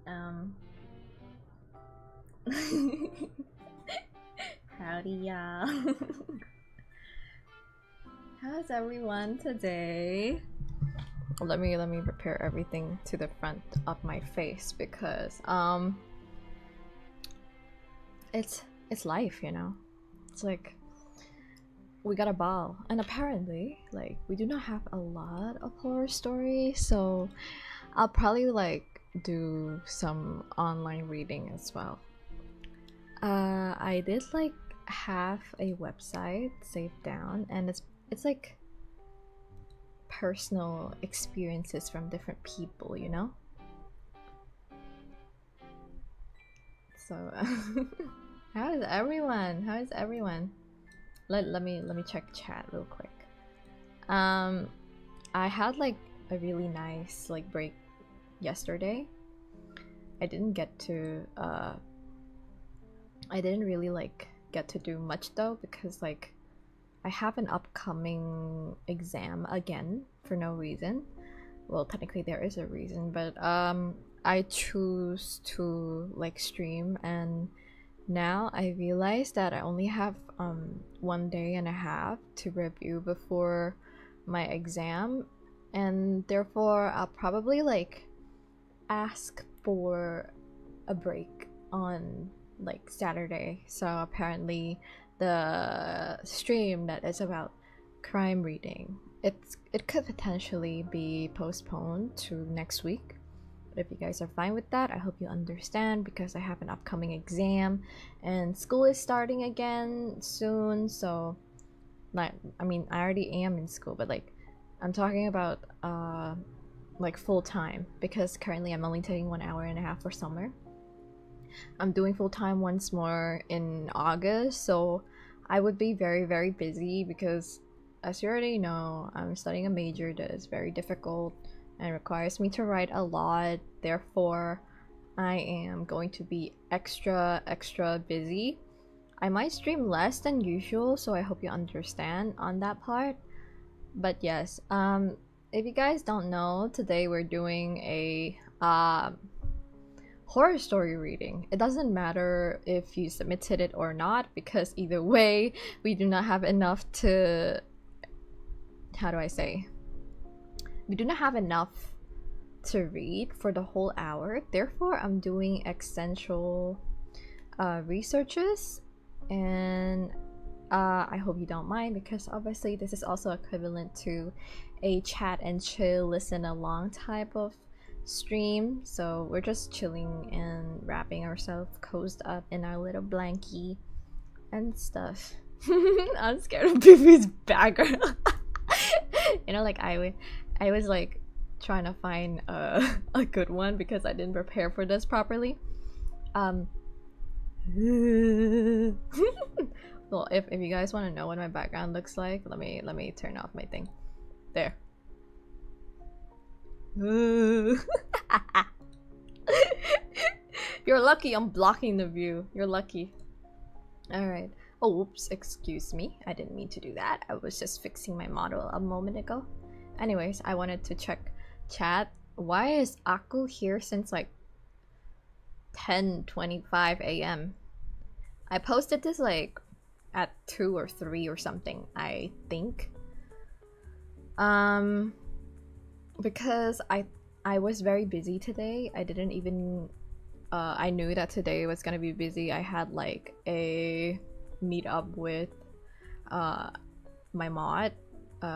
Um, howdy, y'all. How's everyone today? Let me prepare everything to the front of my face because it's life, you know. It's like we got a ball, and apparently, like, we do not have a lot of horror stories, so I'll probably like do some online reading as well. I did like have a website saved down, and it's like personal experiences from different people, you know. So, how is everyone? How is everyone? Let me check chat real quick. I had like a really nice like break yesterday. I didn't really like get to do much though, because like I have an upcoming exam again for no reason. Well, technically there is a reason, but I choose to like stream, and now I realize that I only have 1 day and a half to review before my exam, and therefore I'll probably like ask for a break on like Saturday. So apparently the stream that is about crime reading, it could potentially be postponed to next week. But if you guys are fine with that, I hope you understand, because I have an upcoming exam and school is starting again soon. So like, I mean, I already am in school, but like I'm talking about like full time, because currently I'm only taking 1 hour and a half for summer. I'm doing full time once more in August, so I would be very, very busy because, as you already know, I'm studying a major that is very difficult and requires me to write a lot. Therefore, I am going to be extra busy. I might stream less than usual, so I hope you understand on that part. But yes, if you guys don't know, today we're doing a horror story reading. It doesn't matter if you submitted it or not, because either way, we do not have enough to... How do I say? We do not have enough to read for the whole hour. Therefore, I'm doing essential researches, and I hope you don't mind, because obviously this is also equivalent to a chat and chill, listen along type of stream. So we're just chilling and wrapping ourselves cozied up in our little blankie and stuff. I'm scared of Bibi's background. You know, like I was like trying to find a good one because I didn't prepare for this properly. Well, if you guys want to know what my background looks like, let me turn off my thing. There. You're lucky I'm blocking the view. You're lucky. Alright. Oh, oops, excuse me. I didn't mean to do that. I was just fixing my model a moment ago. Anyways, I wanted to check chat. Why is Aku here since like 10:25 a.m.? I posted this like at 2 or 3 or something, I think. Because I was very busy today. I didn't even I knew that today was gonna be busy. I had like a meet up with my mod,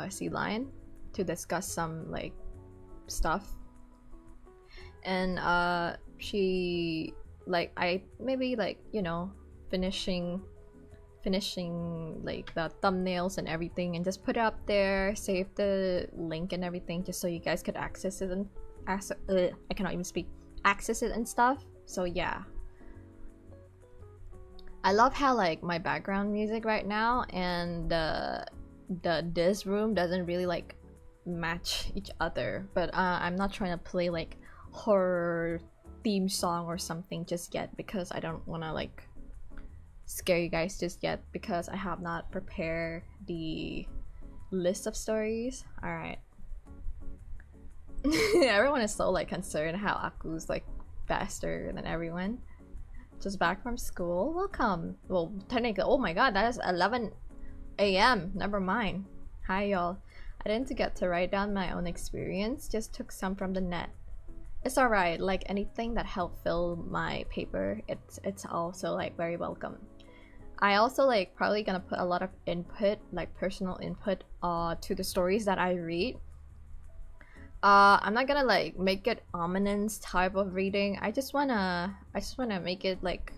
Sea Lion, to discuss some like stuff, and she like, I maybe like, you know, finishing like the thumbnails and everything, and just put it up there, save the link and everything, just so you guys could access it and I cannot even speak, access it and stuff. So yeah, I love how like my background music right now and this room doesn't really like match each other, but I'm not trying to play like horror theme song or something just yet, because I don't want to like scare you guys just yet, because I have not prepared the list of stories. All right. Everyone is so like concerned how Aku's like faster than everyone. Just back from school. Welcome. Well, technically, oh my god, that is 11 a.m. Never mind. Hi, y'all. I didn't get to write down my own experience, just took some from the net. It's alright, like anything that helped fill my paper, it's also like very welcome. I also like probably gonna put a lot of input, like personal input to the stories that I read. I'm not gonna like make it ominous type of reading. I just wanna make it like,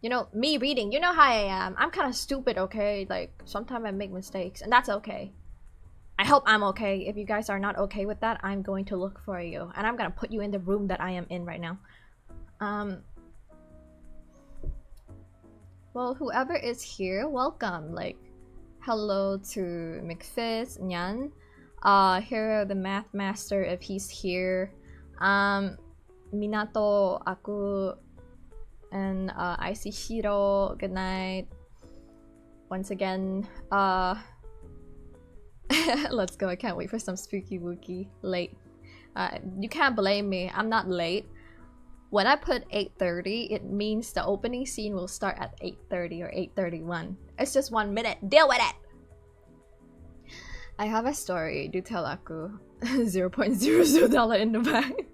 you know, me reading. You know how I am. I'm kind of stupid, okay? Like sometimes I make mistakes, and that's okay. I hope I'm okay. If you guys are not okay with that, I'm going to look for you, and I'm gonna put you in the room that I am in right now. Well, whoever is here, welcome. Like, hello to McFizz, Nyan, Hero the Math Master if he's here, Minato, Aku, and Icy Shiro. Good night. Once again, let's go. I can't wait for some spooky wookie. Late. You can't blame me. I'm not late. When I put 8:30, it means the opening scene will start at 8:30 or 8:31. It's just 1 minute. Deal with it! I have a story. Do tell Aku. $0.00 in the bank.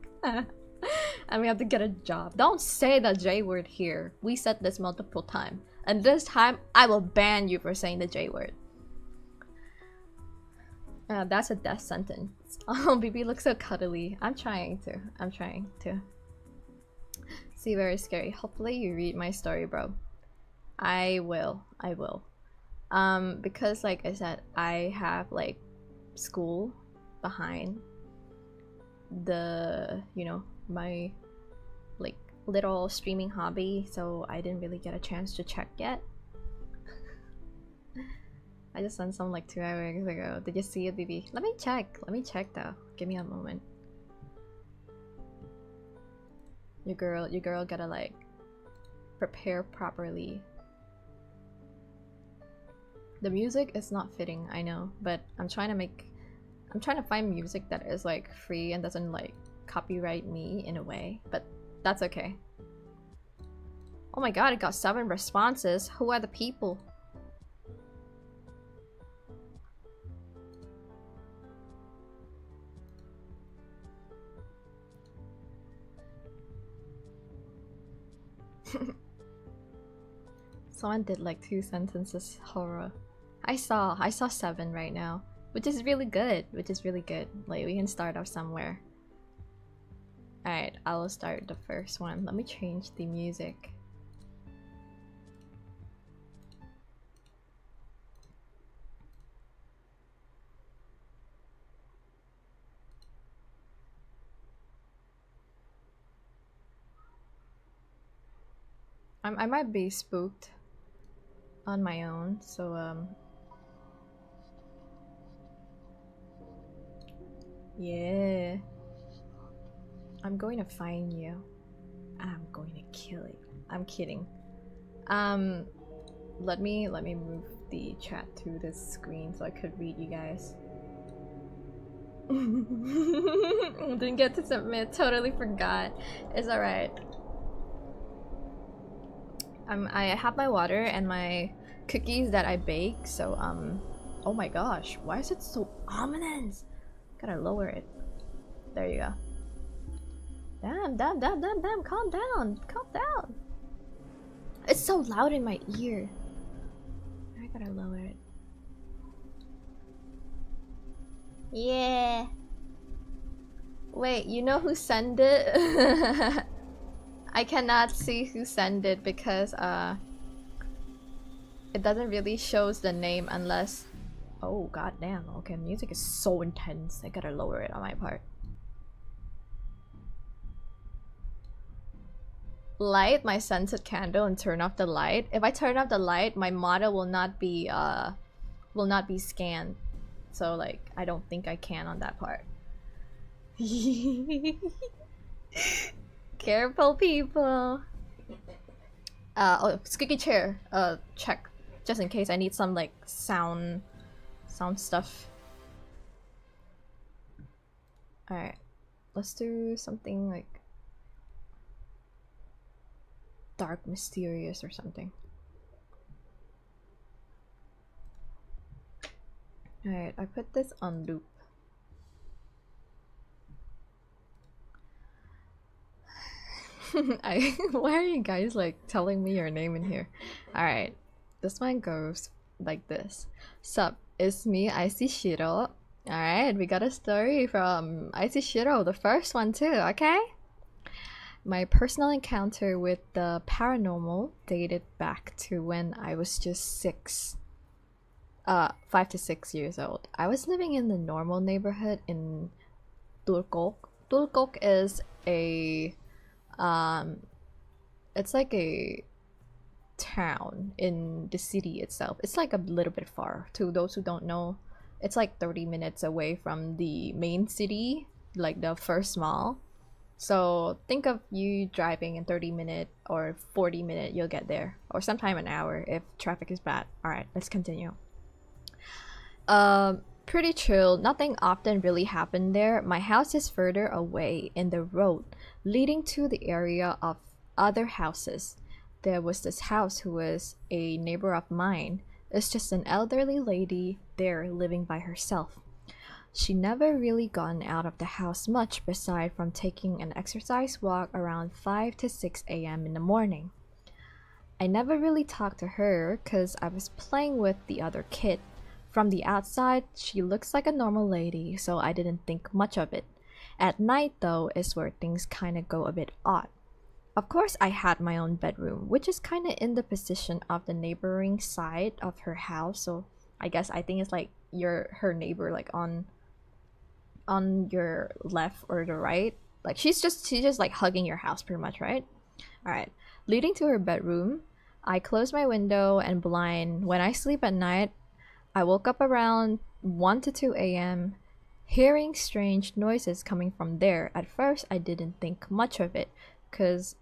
And we have to get a job. Don't say the J word here. We said this multiple times. And this time, I will ban you for saying the J word. That's a death sentence. Oh, Bibi looks so cuddly. I'm trying to. See, very scary. Hopefully you read my story, bro. I will. Because like I said, I have like school behind the, you know, my like little streaming hobby, so I didn't really get a chance to check yet. I just sent some like 2 hours ago. Did you see it, Bibi? Let me check though. Give me a moment. Your girl gotta like prepare properly. The music is not fitting, I know, but I'm trying to find music that is like free and doesn't like copyright me in a way, but that's okay. Oh my god, it got 7 responses. Who are the people? Someone did like 2 sentences horror. I saw 7 right now, which is really good. Like we can start off somewhere. Alright, I will start the first one. Let me change the music. I might be spooked on my own, so yeah. I'm going to find you and I'm going to kill you. I'm kidding. Let me move the chat to this screen so I could read you guys. Didn't get to submit, totally forgot. It's alright. I have my water and my cookies that I bake, so oh my gosh, why is it so ominous? Gotta lower it. There you go. Damn, calm down. It's so loud in my ear. I gotta lower it. Yeah. Wait, you know who sent it? I cannot see who sent it because it doesn't really shows the name unless... Oh goddamn, okay, music is so intense. I gotta lower it on my part. Light my scented candle and turn off the light. If I turn off the light, my model will not be scanned. So like, I don't think I can on that part. Careful, people. Oh, squeaky chair. Check, just in case I need some like sound stuff. All right, let's do something like dark, mysterious, or something. Alright, I put this on loop. Why are you guys like telling me your name in here? Alright, this one goes like this. Sup, it's me, Icy Shiro. Alright, we got a story from Icy Shiro, the first one too, okay? My personal encounter with the paranormal dated back to when I was just 5 to 6 years old. I was living in the normal neighborhood in Turkok. Turkok is a it's like a town in the city itself. It's like a little bit far. To those who don't know, it's like 30 minutes away from the main city, like the first mall. So think of you driving in 30-minute or 40-minute, you'll get there, or sometime an hour if traffic is bad. All right, let's continue. Pretty chill. Nothing often really happened there. My house is further away in the road leading to the area of other houses. There was this house who was a neighbor of mine. It's just an elderly lady there living by herself. She never really gotten out of the house much beside from taking an exercise walk around 5 to 6 a.m. in the morning. I never really talked to her because I was playing with the other kid. From the outside, she looks like a normal lady, so I didn't think much of it. At night, though, is where things kind of go a bit odd. Of course, I had my own bedroom, which is kind of in the position of the neighboring side of her house. So I think it's like her neighbor, like on your left or the right. Like she's just like hugging your house, pretty much, right? All right. Leading to her bedroom, I close my window and blind. When I sleep at night, I woke up around 1 to 2 a.m. hearing strange noises coming from there. At first, I didn't think much of it, because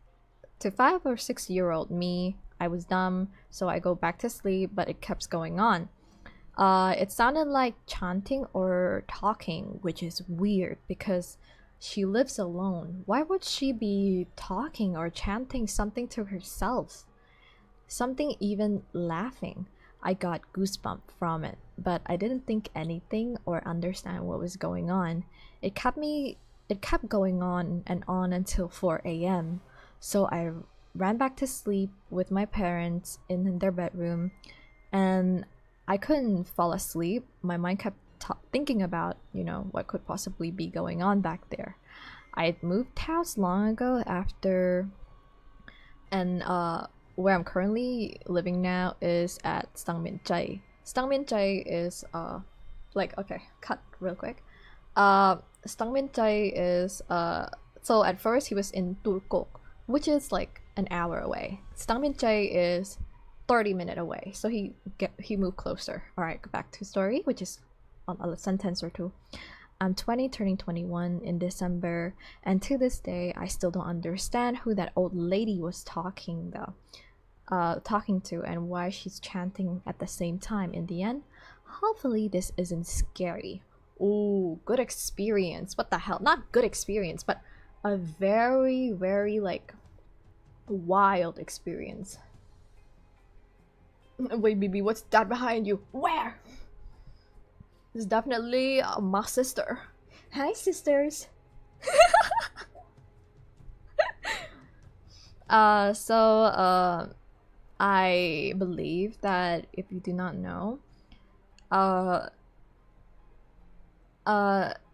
to 5 or 6 year old me, I was dumb, so I go back to sleep, but it kept going on. It sounded like chanting or talking, which is weird because she lives alone. Why would she be talking or chanting something to herself? Something even laughing. I got goosebumps from it, but I didn't think anything or understand what was going on. It kept going on and on until 4 a.m. So I ran back to sleep with my parents in their bedroom, and I couldn't fall asleep. My mind kept thinking about, what could possibly be going on back there. I had moved house long ago after, and where I'm currently living now is at Stangminjai. Stangminjai is okay, cut real quick. Stangminjai is so at first he was in Turkok, which is like an hour away. Stangminjai is 30-minute away, so he moved closer. All right, go back to story, which is on a sentence or two. I'm 20, turning 21 in December, and to this day, I still don't understand who that old lady was talking to and why she's chanting at the same time. In the end, hopefully this isn't scary. Ooh, good experience. What the hell? Not good experience, but a very, very like wild experience. Wait, Bibi, what's that behind you? Where? It's definitely my sister. Hi, sisters. I believe that if you do not know,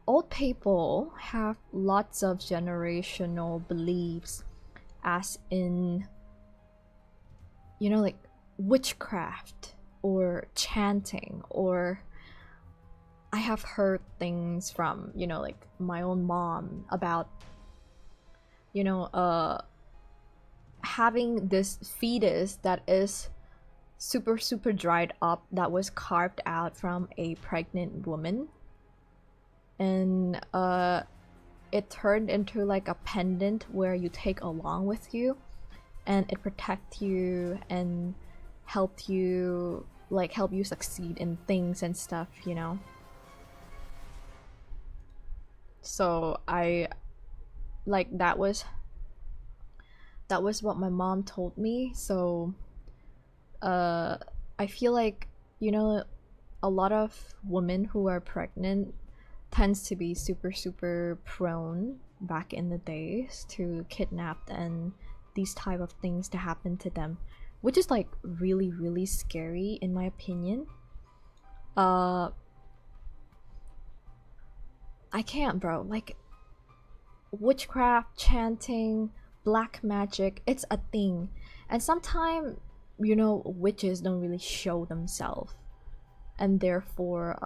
old people have lots of generational beliefs, as in, like witchcraft or chanting, or I have heard things from, like my own mom about, having this fetus that is super, super dried up that was carved out from a pregnant woman. And it turned into like a pendant where you take along with you, and it protects you and help you succeed in things and stuff, So I like that was that was what my mom told me. So uh I feel like, you know, a lot of women who are pregnant tends to be super super prone back in the days to kidnapped and these type of things to happen to them, which is like really really scary in my opinion. uh I can't, bro. Like, witchcraft, chanting, black magic, it's a thing. And sometimes, you know, witches don't really show themselves. And therefore,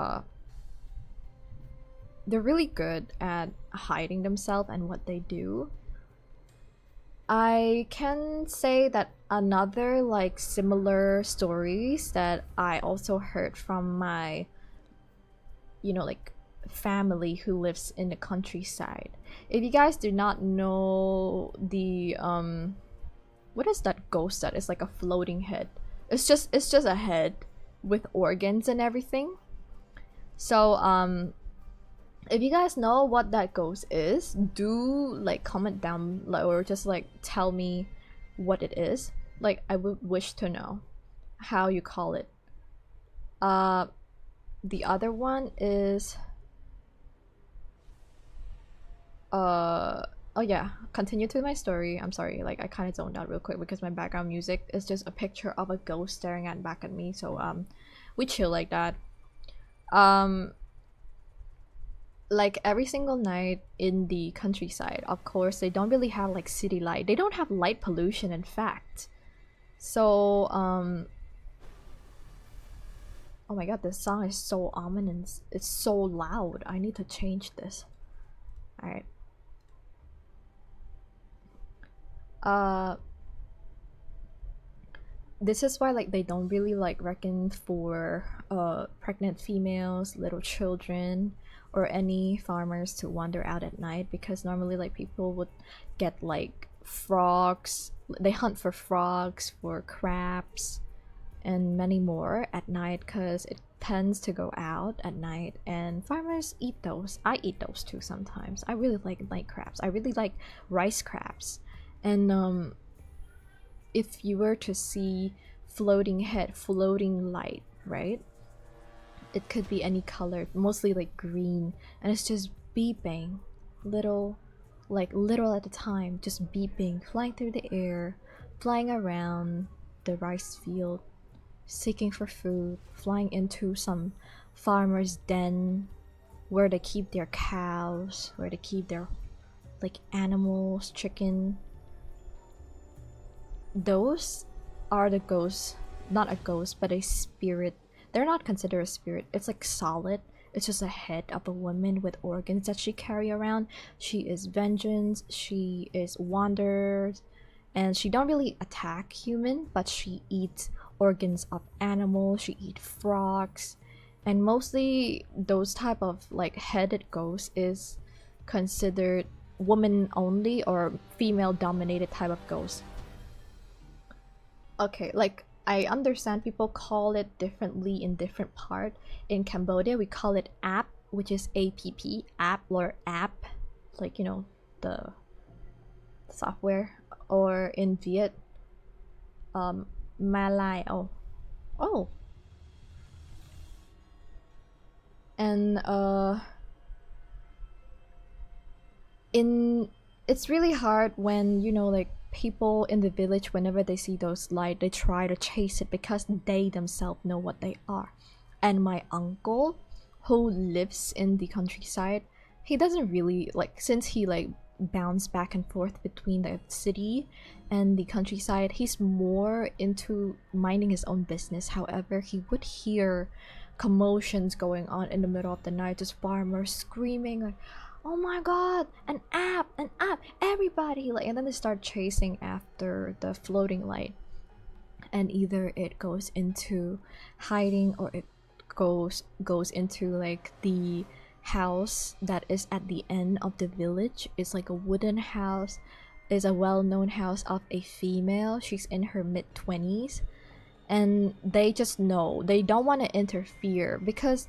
they're really good at hiding themselves and what they do. I can say that another like similar stories that I also heard from my, you know, like family who lives in the countryside. If you guys do not know the what is that ghost that is like a floating head? It's just a head with organs and everything. So if you guys know what that ghost is, do like comment down, like, or just like tell me what it is. Like, I would wish to know how you call it. Uh the other one is oh yeah, continue to my story. I'm sorry, like I kind of zoned out real quick because my background music is just a picture of a ghost staring at back at me. So we chill like that. um like every single night in the countryside, of course they don't really have like city light, they don't have light pollution in fact. So oh my god, this song is so ominous, it's so loud. I need to change this. All right. uh this is why like they don't really like reckon for pregnant females, little children, or any farmers to wander out at night, because normally like people would get like frogs, they hunt for frogs, for crabs, and many more at night because it tends to go out at night, and farmers eat those. I eat those too sometimes. I really like night crabs, I really like rice crabs. And if you were to see floating head, floating light, right? It could be any color, mostly like green, and it's just beeping, little, like little at a time, just beeping, flying through the air, flying around the rice field, seeking for food, flying into some farmer's den where they keep their cows, where they keep their like animals, chicken. Those are the ghosts, not a ghost, but a spirit. They're not considered a spirit. It's like solid. It's just a head of a woman with organs that she carry around. She is vengeance. She is wonders, and she don't really attack human, but she eats organs of animals. She eat frogs, and mostly those type of like headed ghosts is considered woman only or female dominated type of ghost. Okay, like I understand people call it differently in different part. In Cambodia, we call it app, which is APP, app or app, like you know the software. Or in Viet, Malay. Oh, oh, and in it's really hard when you know like people in the village, whenever they see those light, they try to chase it because they themselves know what they are. And my uncle, who lives in the countryside, he doesn't really like, since he like bounce back and forth between the city and the countryside, he's more into minding his own business. However, he would hear commotions going on in the middle of the night, just farmers screaming like, oh my god, an app, everybody, like, and then they start chasing after the floating light, and either it goes into hiding or it goes into like the house that is at the end of the village. It's like a wooden house, is a well-known house of a female. She's in her mid-20s, and they just know they don't want to interfere because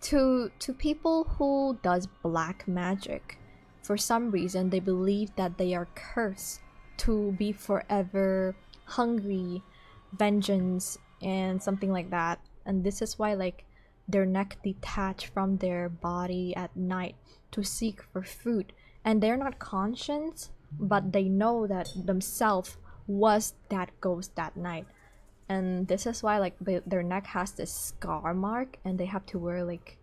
to people who does black magic, for some reason they believe that they are cursed to be forever hungry, vengeance, and something like that. And this is why like their neck detach from their body at night to seek for food. And they're not conscious, but they know that themselves was that ghost that night. And this is why like their neck has this scar mark, and they have to wear like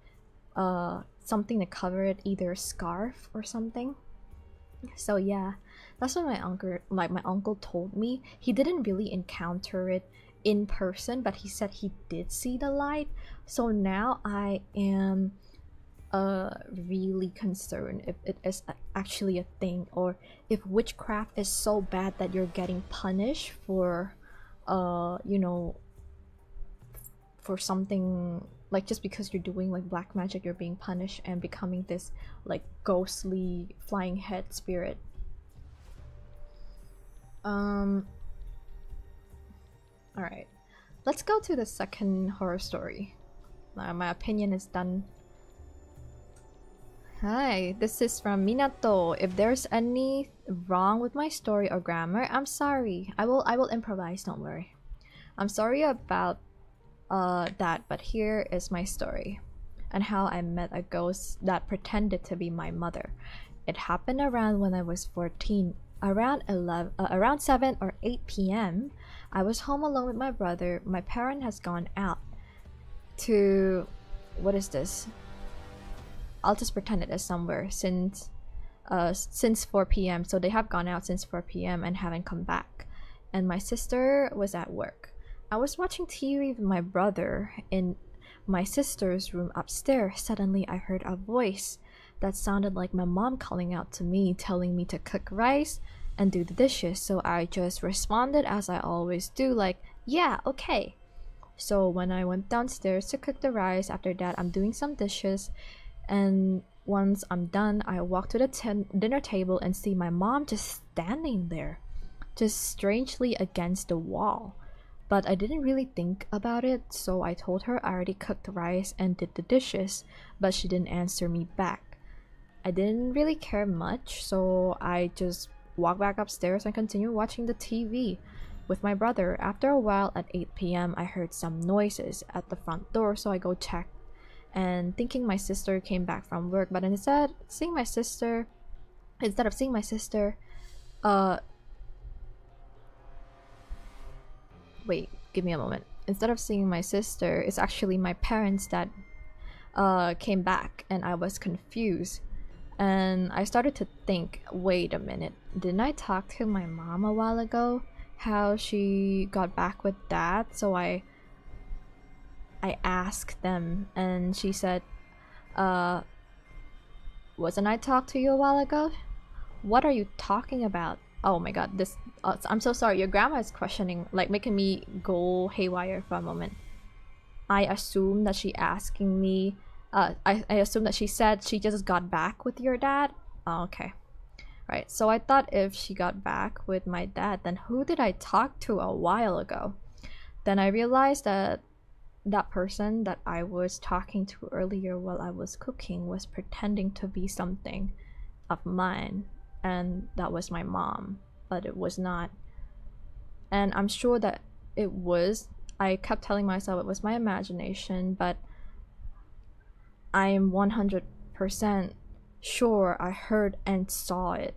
something to cover it, either a scarf or something. So yeah, that's what my uncle told me. He didn't really encounter it in person, but he said he did see the light. So now I am really concerned if it is actually a thing, or if witchcraft is so bad that you're getting punished for you know, for something like, just because you're doing like black magic, you're being punished and becoming this like ghostly flying head spirit. All right, let's go to the second horror story. My opinion is done. Hi, this is from Minato. If there's any wrong with my story or grammar, I'm sorry. I will improvise, don't worry. I'm sorry about that, but here is my story and how I met a ghost that pretended to be my mother. It happened around when I was 14, around 7 or 8 p.m. I was home alone with my brother. My parent has gone out to, what is this? I'll just pretend it is somewhere since 4 p.m. So they have gone out since 4 p.m. and haven't come back. And my sister was at work. I was watching TV with my brother in my sister's room upstairs. Suddenly I heard a voice that sounded like my mom calling out to me, telling me to cook rice and do the dishes. So I just responded as I always do, like, yeah, okay. So when I went downstairs to cook the rice, after that I'm doing some dishes, and once I'm done, I walk to the dinner table and see my mom just standing there, just strangely against the wall. But I didn't really think about it, so I told her I already cooked the rice and did the dishes, but she didn't answer me back. I didn't really care much, so I just walked back upstairs and continued watching the TV with my brother. After a while, at 8 p.m., I heard some noises at the front door, so I go check, and thinking my sister came back from work, but instead of seeing my sister, wait, give me a moment. Instead of seeing my sister, it's actually my parents that came back, and I was confused. And I started to think, wait a minute, didn't I talk to my mom a while ago? How she got back with dad? So I asked them, and she said, wasn't I talked to you a while ago? What are you talking about? Oh my god, this I'm so sorry, your grandma is questioning, like making me go haywire for a moment. I assume that she asking me, I assume that she said she just got back with your dad. Oh, okay. Right, so I thought if she got back with my dad, then who did I talk to a while ago? Then I realized that that person that I was talking to earlier while I was cooking was pretending to be something of mine, and that was my mom, but it was not. And I'm sure that it was. I kept telling myself it was my imagination, but I am 100% sure I heard and saw it.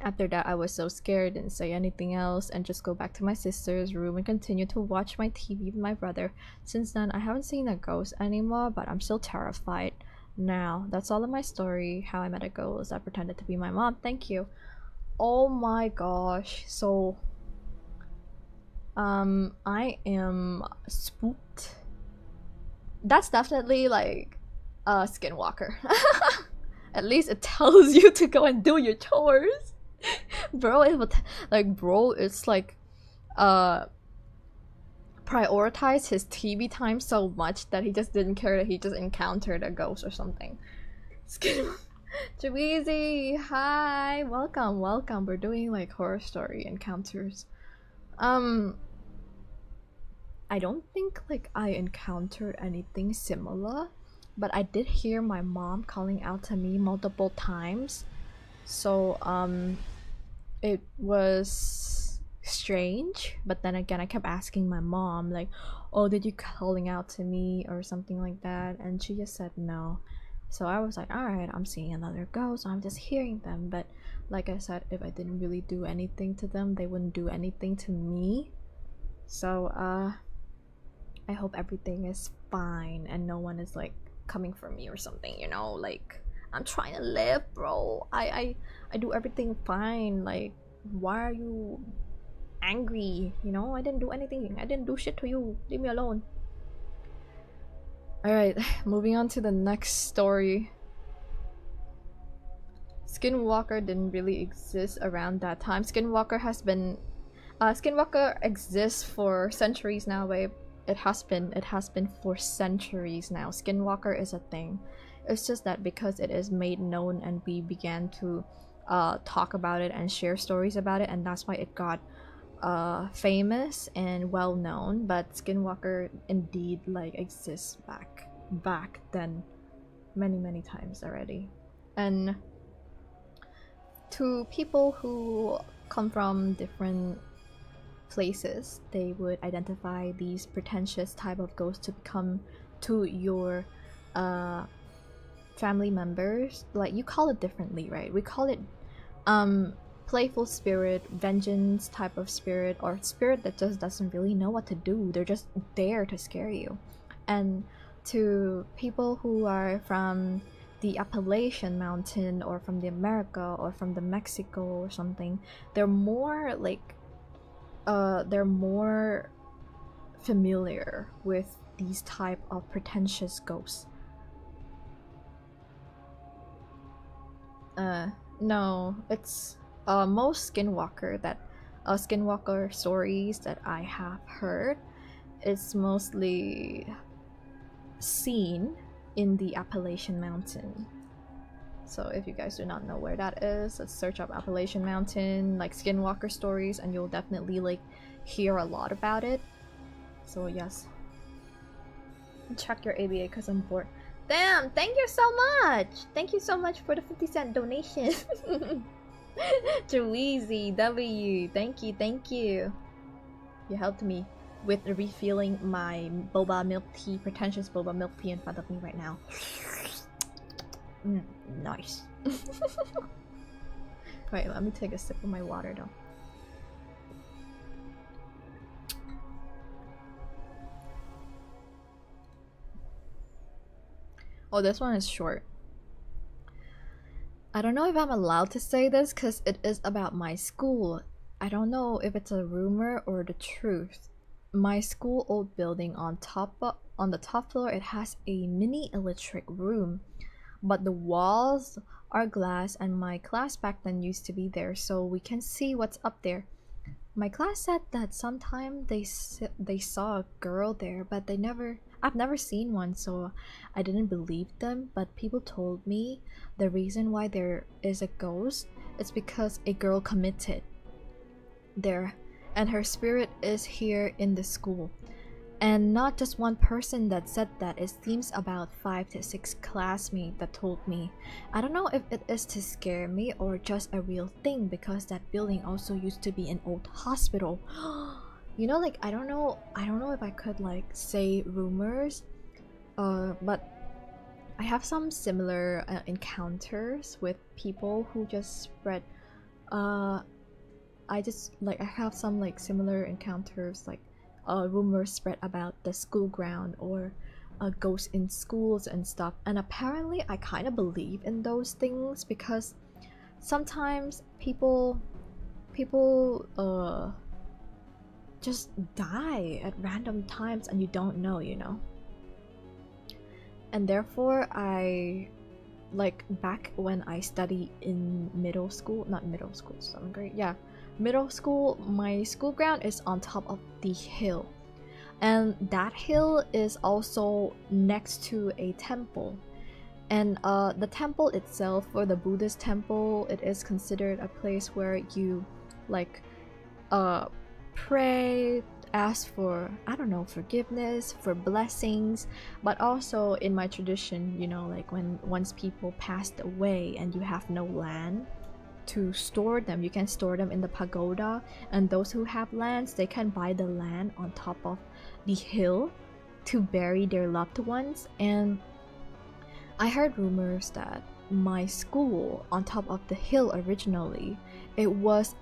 After that, I was so scared, didn't say anything else, and just go back to my sister's room and continue to watch my TV with my brother. Since then, I haven't seen a ghost anymore, but I'm still terrified now. That's all of my story, how I met a ghost that pretended to be my mom. Thank you. Oh my gosh. So, I am spooked. That's definitely like a skinwalker. At least it tells you to go and do your chores. Bro, it's like prioritized his TV time so much that he just didn't care that he just encountered a ghost or something. Jaweezy, hi, welcome. We're doing like horror story encounters. I don't think like I encountered anything similar, but I did hear my mom calling out to me multiple times. So it was strange, but then again I kept asking my mom like, oh, did you calling out to me or something like that, and she just said no. So I was like, all right, I'm seeing another ghost, I'm just hearing them. But like I said, if I didn't really do anything to them, they wouldn't do anything to me. So I hope everything is fine and no one is like coming for me or something, you know, like I'm trying to live, bro. I do everything fine. Like, why are you angry? You know, I didn't do anything. I didn't do shit to you. Leave me alone. Alright, moving on to the next story. Skinwalker didn't really exist around that time. Skinwalker has been Skinwalker exists for centuries now, babe. It has been for centuries now. Skinwalker is a thing. It's just that because it is made known and we began to talk about it and share stories about it, and that's why it got famous and well known. But Skinwalker indeed like exists back then many times already. And to people who come from different places, they would identify these pretentious type of ghosts to become to your family members. Like, you call it differently, right? We call it playful spirit, vengeance type of spirit, or spirit that just doesn't really know what to do. They're just there to scare you. And to people who are from the Appalachian Mountain or from the America or from the Mexico or something, they're more like they're more familiar with these type of pretentious ghosts. No, it's most skinwalker stories that I have heard, it's mostly seen in the Appalachian Mountain. So if you guys do not know where that is, let's search up Appalachian Mountain, like skinwalker stories, and you'll definitely like hear a lot about it. So yes. Check your ABA because I'm bored. Damn, thank you so much! Thank you so much for the 50-cent donation. Jeweezy W, thank you. You helped me with refilling my boba milk tea, pretentious boba milk tea in front of me right now. Nice. Wait, let me take a sip of my water though. Oh, this one is short. I don't know if I'm allowed to say this because it is about my school. I don't know if it's a rumor or the truth. My school old building on the top floor, it has a mini electric room, but the walls are glass, and my class back then used to be there, so we can see what's up there. My class said that sometime they saw a girl there, but I've never seen one, so I didn't believe them. But people told me the reason why there is a ghost is because a girl committed there, and her spirit is here in the school. And not just one person that said that, it seems about 5 to 6 classmates that told me. I don't know if it is to scare me or just a real thing, because that building also used to be an old hospital. You know, like I don't know if I could like say rumors, but I have some similar encounters with people who just spread I have some like similar encounters, like rumors spread about the school ground or ghosts in schools and stuff. And apparently I kind of believe in those things, because sometimes people just die at random times and you don't know, you know. And therefore I, like, back when I studied in middle school, not middle school, 7th grade, yeah, middle school, my school ground is on top of the hill, and that hill is also next to a temple. And the temple itself, or the Buddhist temple, it is considered a place where you like pray, ask for, I don't know, forgiveness, for blessings. But also in my tradition, you know, like once people passed away and you have no land, to store them. You can store them in the pagoda, and those who have lands, they can buy the land on top of the hill to bury their loved ones. And I heard rumors that my school on top of the hill originally, it was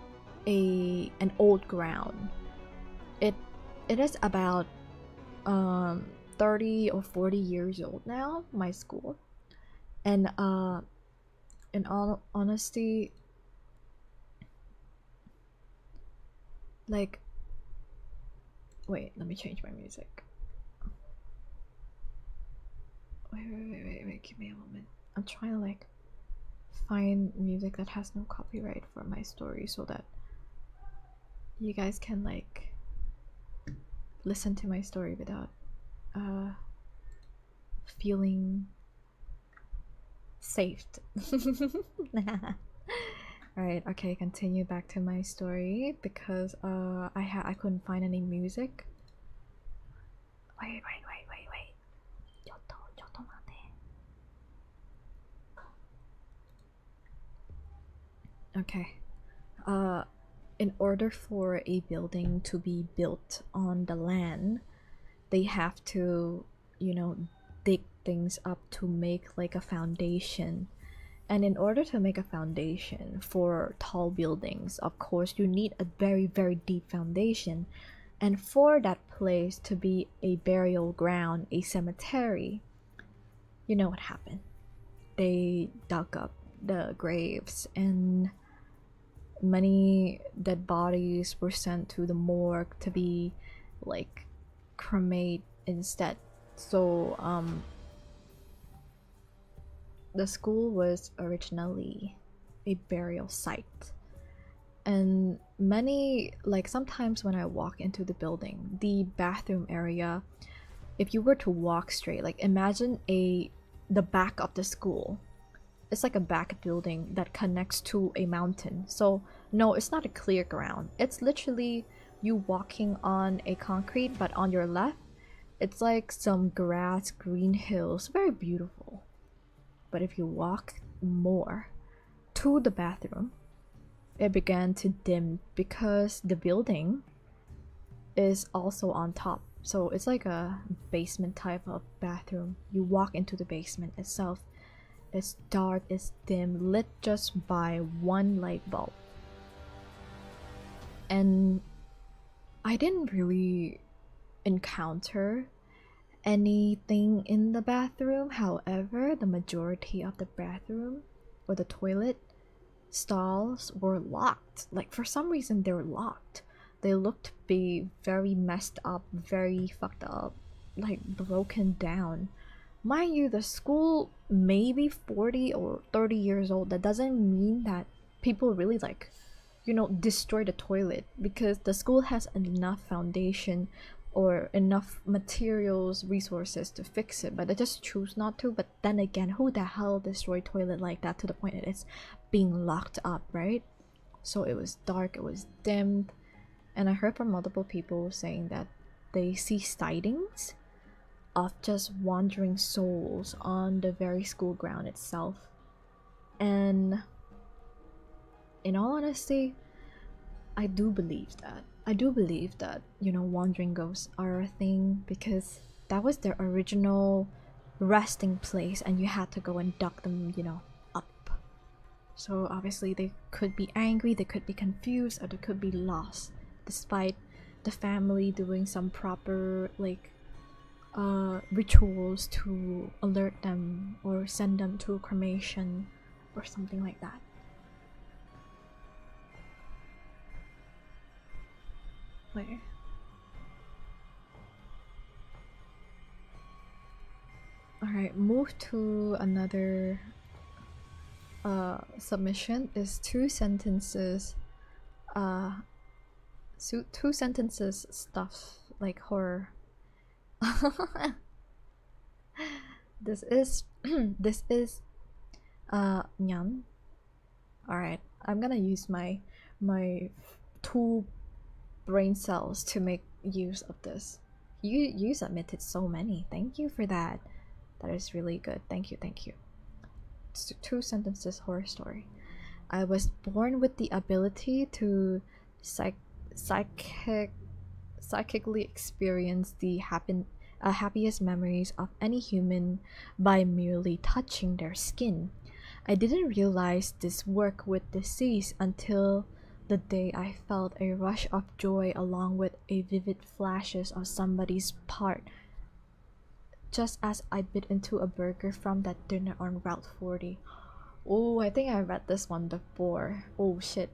an old ground. It is about 30 or 40 years old now, my school. And in all honesty, like, wait, let me change my music. Wait, give me a moment. I'm trying to like find music that has no copyright for my story so that you guys can like listen to my story without feeling saved. Alright, okay, continue back to my story because I couldn't find any music. Wait. Okay. In order for a building to be built on the land, they have to, you know, dig things up to make like a foundation. And in order to make a foundation for tall buildings, of course, you need a very, very deep foundation. And for that place to be a burial ground, a cemetery, you know what happened? They dug up the graves, and many dead bodies were sent to the morgue to be like cremate instead. So the school was originally a burial site, and many, like, sometimes when I walk into the building, the bathroom area, if you were to walk straight, like imagine the back of the school, it's like a back building that connects to a mountain. So no, it's not a clear ground, it's literally you walking on a concrete, but on your left it's like some grass, green hills, very beautiful. But if you walk more to the bathroom, it began to dim because the building is also on top. So it's like a basement type of bathroom. You walk into the basement itself, it's dark, it's dim, lit just by one light bulb. And I didn't really encounter anything in the bathroom. However, the majority of the bathroom or the toilet stalls were locked. Like, for some reason they were locked. They looked to be very messed up, very fucked up, like broken down. Mind you, the school may be 40 or 30 years old. That doesn't mean that people really, like, you know, destroy the toilet, because the school has enough foundation or enough materials, resources to fix it, but they just choose not to. But then again, who the hell destroy toilet like that to the point that it's being locked up, right? So it was dark, it was dimmed, and I heard from multiple people saying that they see sightings of just wandering souls on the very school ground itself. And in all honesty, I do believe that. You know, wandering ghosts are a thing, because that was their original resting place and you had to go and duck them, you know, up. So obviously they could be angry, they could be confused, or they could be lost, despite the family doing some proper, like, rituals to alert them or send them to cremation or something like that. Wait. Alright, move to another submission. Is two sentences stuff like horror. This is Nyan. Alright, I'm gonna use my two brain cells to make use of this. You submitted so many. Thank you for that. That is really good. Thank you. Two sentences horror story. I was born with the ability to psych psychic psychically experience the happiest memories of any human by merely touching their skin. I didn't realize this worked with disease until the day I felt a rush of joy along with a vivid flashes of somebody's part just as I bit into a burger from that dinner on Route 40. Oh, I think I read this one before. Oh shit.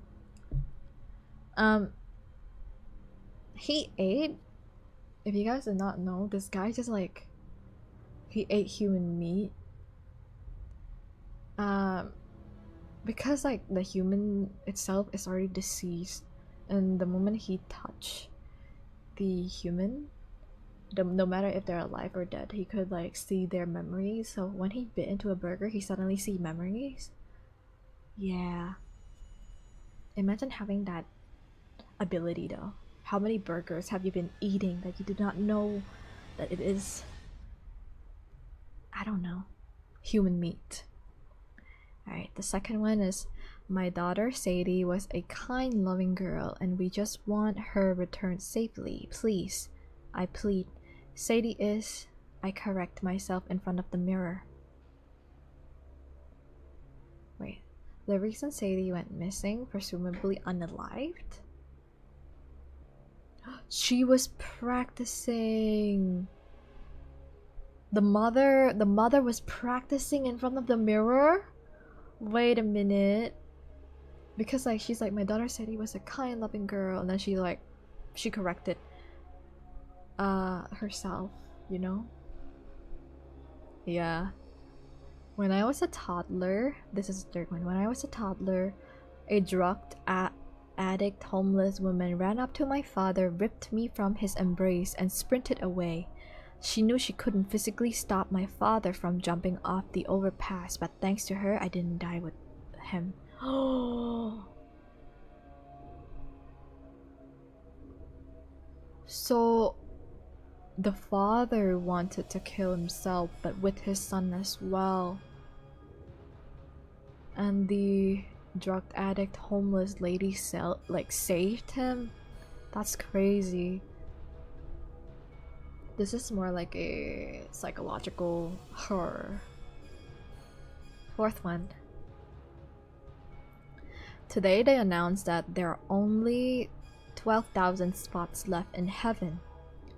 Um, he ate. If you guys did not know, this guy just like he ate human meat. Um, because like the human itself is already deceased, and the moment he touched the human, no matter if they're alive or dead, he could like see their memories. So when he bit into a burger, he suddenly see memories. Yeah. Imagine having that ability though. How many burgers have you been eating that you do not know that it is, I don't know, human meat? Alright, the second one is my daughter Sadie was a kind, loving girl, and we just want her returned safely. Please, I plead. Sadie is. I correct myself in front of the mirror. Wait, the reason Sadie went missing, presumably unalived? She was practicing. The mother was practicing in front of the mirror? Wait a minute. Because like she's like, my daughter said he was a kind, loving girl, and then she corrected herself, you know? Yeah. When I was a toddler, this is the third one. When I was a toddler, a addict homeless woman ran up to my father, ripped me from his embrace, and sprinted away. She knew she couldn't physically stop my father from jumping off the overpass, but thanks to her, I didn't die with him. Oh. So the father wanted to kill himself, but with his son as well. And the drug addict homeless lady saved him. That's crazy. This is more like a psychological horror. Fourth one. Today they announced that there are only 12,000 spots left in heaven.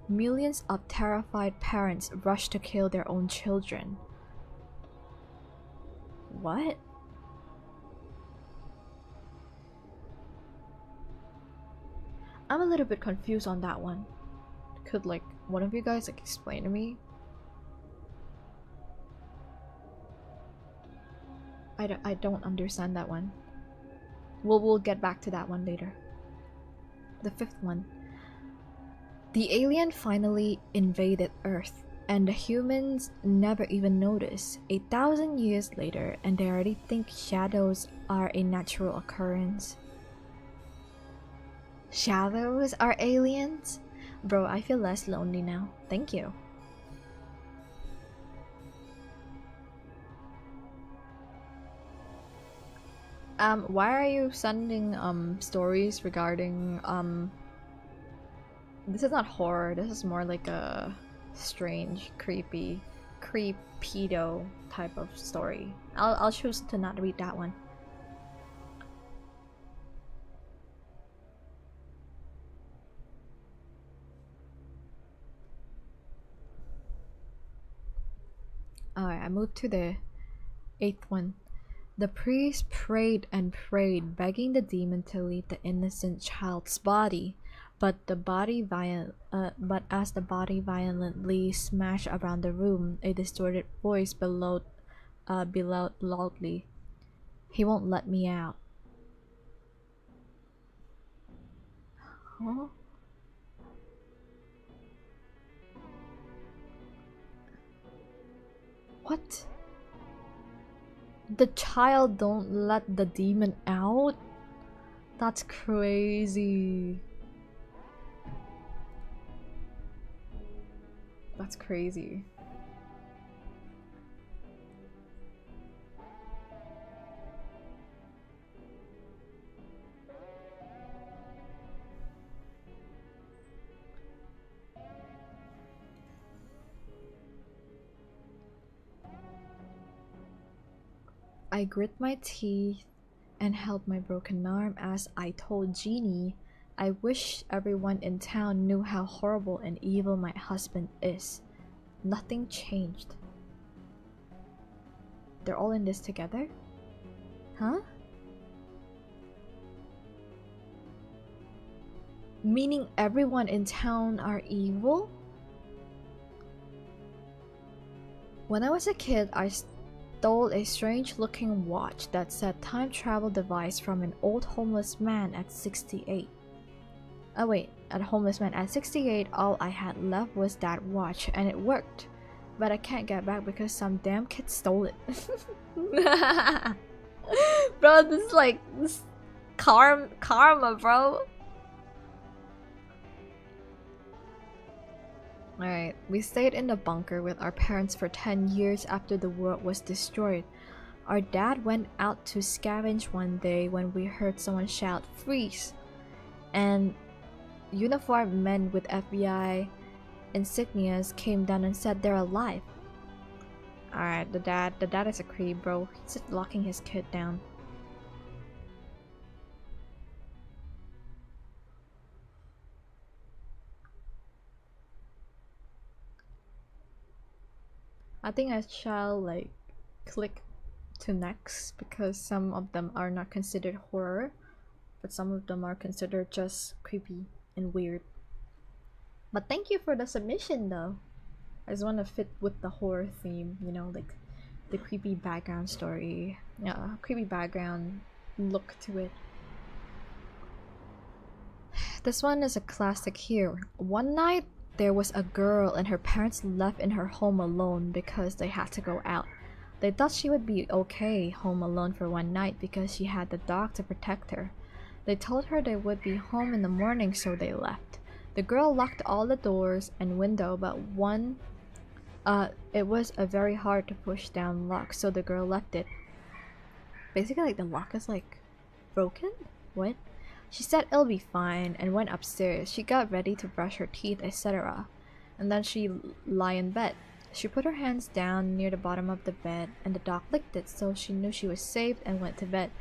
Millions of terrified parents rush to kill their own children. What? I'm a little bit confused on that one. Could like one of you guys like explain to me? I don't understand that one. We'll get back to that one later. The fifth one. The alien finally invaded Earth, and the humans never even noticed. 1,000 years later, and they already think shadows are a natural occurrence. Shadows are aliens? Bro, I feel less lonely now. Thank you. Why are you sending stories regarding this is not horror, this is more like a strange, creepido type of story. I'll choose to not read that one. Alright, I moved to the eighth one. The priest prayed and prayed, begging the demon to leave the innocent child's body, but as the body violently smashed around the room, a distorted voice bellowed loudly, "He won't let me out." Huh? What? The child don't let the demon out? That's crazy. That's crazy. I grit my teeth and held my broken arm as I told Jeannie, I wish everyone in town knew how horrible and evil my husband is. Nothing changed. They're all in this together? Huh? Meaning everyone in town are evil? When I was a kid, I stole a strange-looking watch that said time travel device from an old homeless man at 68. Oh wait, a homeless man at 68, all I had left was that watch, and it worked. But I can't get back because some damn kid stole it. Bro, this is like this karma, bro. Alright, we stayed in the bunker with our parents for 10 years after the world was destroyed. Our dad went out to scavenge one day when we heard someone shout, "Freeze!" And uniformed men with FBI insignias came down and said they're alive. Alright, the dad is a creep, bro. He's just locking his kid down. I think I shall like click to next because some of them are not considered horror, but some of them are considered just creepy and weird. But thank you for the submission though. I just want to fit with the horror theme, you know, like the creepy background story. Yeah, creepy background look to it. This one is a classic here. One night, there was a girl and her parents left in her home alone because they had to go out. They thought she would be okay home alone for one night because she had the dog to protect her. They told her they would be home in the morning, so they left. The girl locked all the doors and window but one. It was a very hard to push down lock, so the girl left it. Basically, like the lock is like broken? What? She said it'll be fine and went upstairs. She got ready to brush her teeth, etc. And then she lie in bed. She put her hands down near the bottom of the bed and the dog licked it, so she knew she was safe and went to bed.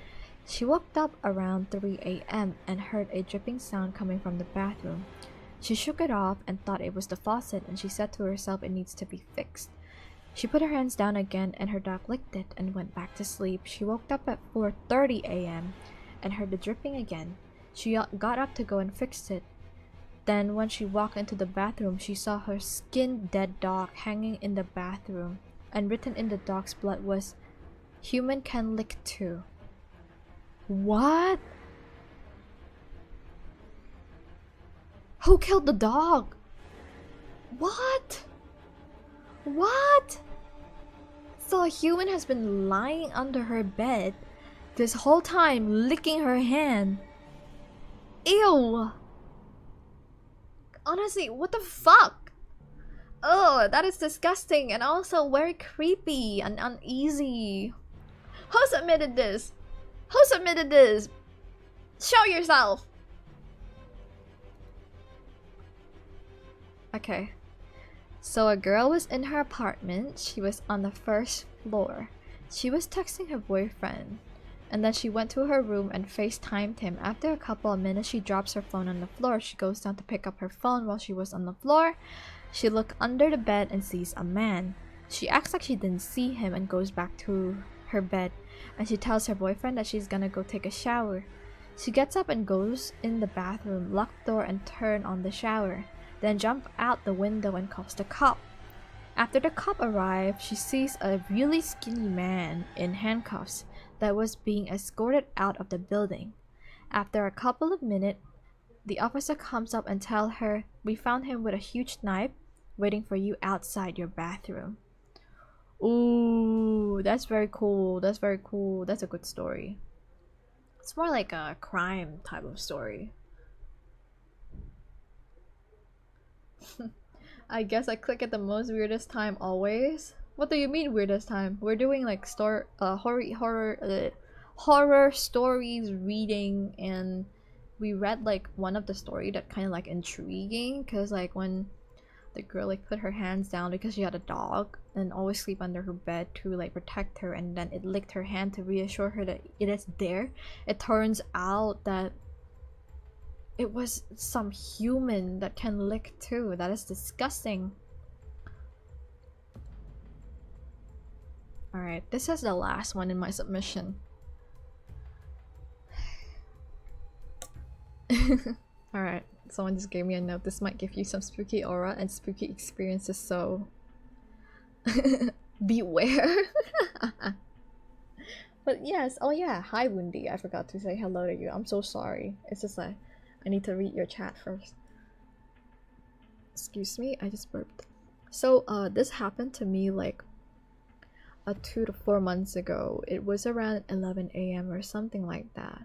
She woke up around 3 a.m. and heard a dripping sound coming from the bathroom. She shook it off and thought it was the faucet, and she said to herself it needs to be fixed. She put her hands down again and her dog licked it and went back to sleep. She woke up at 4:30 a.m. and heard the dripping again. She got up to go and fix it. Then when she walked into the bathroom, she saw her skinned dead dog hanging in the bathroom, and written in the dog's blood was, "Human can lick too." What? Who killed the dog? What? What? So a human has been lying under her bed this whole time, licking her hand. Ew! Honestly, what the fuck? Oh, that is disgusting and also very creepy and uneasy. Who submitted this? Who submitted this? Show yourself! Okay. So a girl was in her apartment. She was on the first floor. She was texting her boyfriend. And then she went to her room and FaceTimed him. After a couple of minutes, she drops her phone on the floor. She goes down to pick up her phone while she was on the floor. She looked under the bed and sees a man. She acts like she didn't see him and goes back to her bed. And she tells her boyfriend that she's gonna go take a shower. She gets up and goes in the bathroom, lock the door and turn on the shower. Then jump out the window and calls the cop. After the cop arrives, she sees a really skinny man in handcuffs that was being escorted out of the building. After a couple of minutes, the officer comes up and tells her, "We found him with a huge knife waiting for you outside your bathroom." Ooh, that's very cool. That's very cool. That's a good story. It's more like a crime type of story. I guess I click at the most weirdest time always. What do you mean weirdest time? We're doing like horror stories reading, and we read like one of the story that kind of like intriguing, because like when the girl like put her hands down because she had a dog and always sleep under her bed to like protect her, and then it licked her hand to reassure her that it is there. It turns out that it was some human that can lick too. That is disgusting. Alright, this is the last one in my submission. Alright, someone just gave me a note. This might give you some spooky aura and spooky experiences, so beware. But yes, oh yeah, hi Wendy. I forgot to say hello to you. I'm so sorry. It's just like I need to read your chat first. Excuse me, I just burped. So this happened to me like 2 to 4 months ago. It was around 11 a.m. or something like that.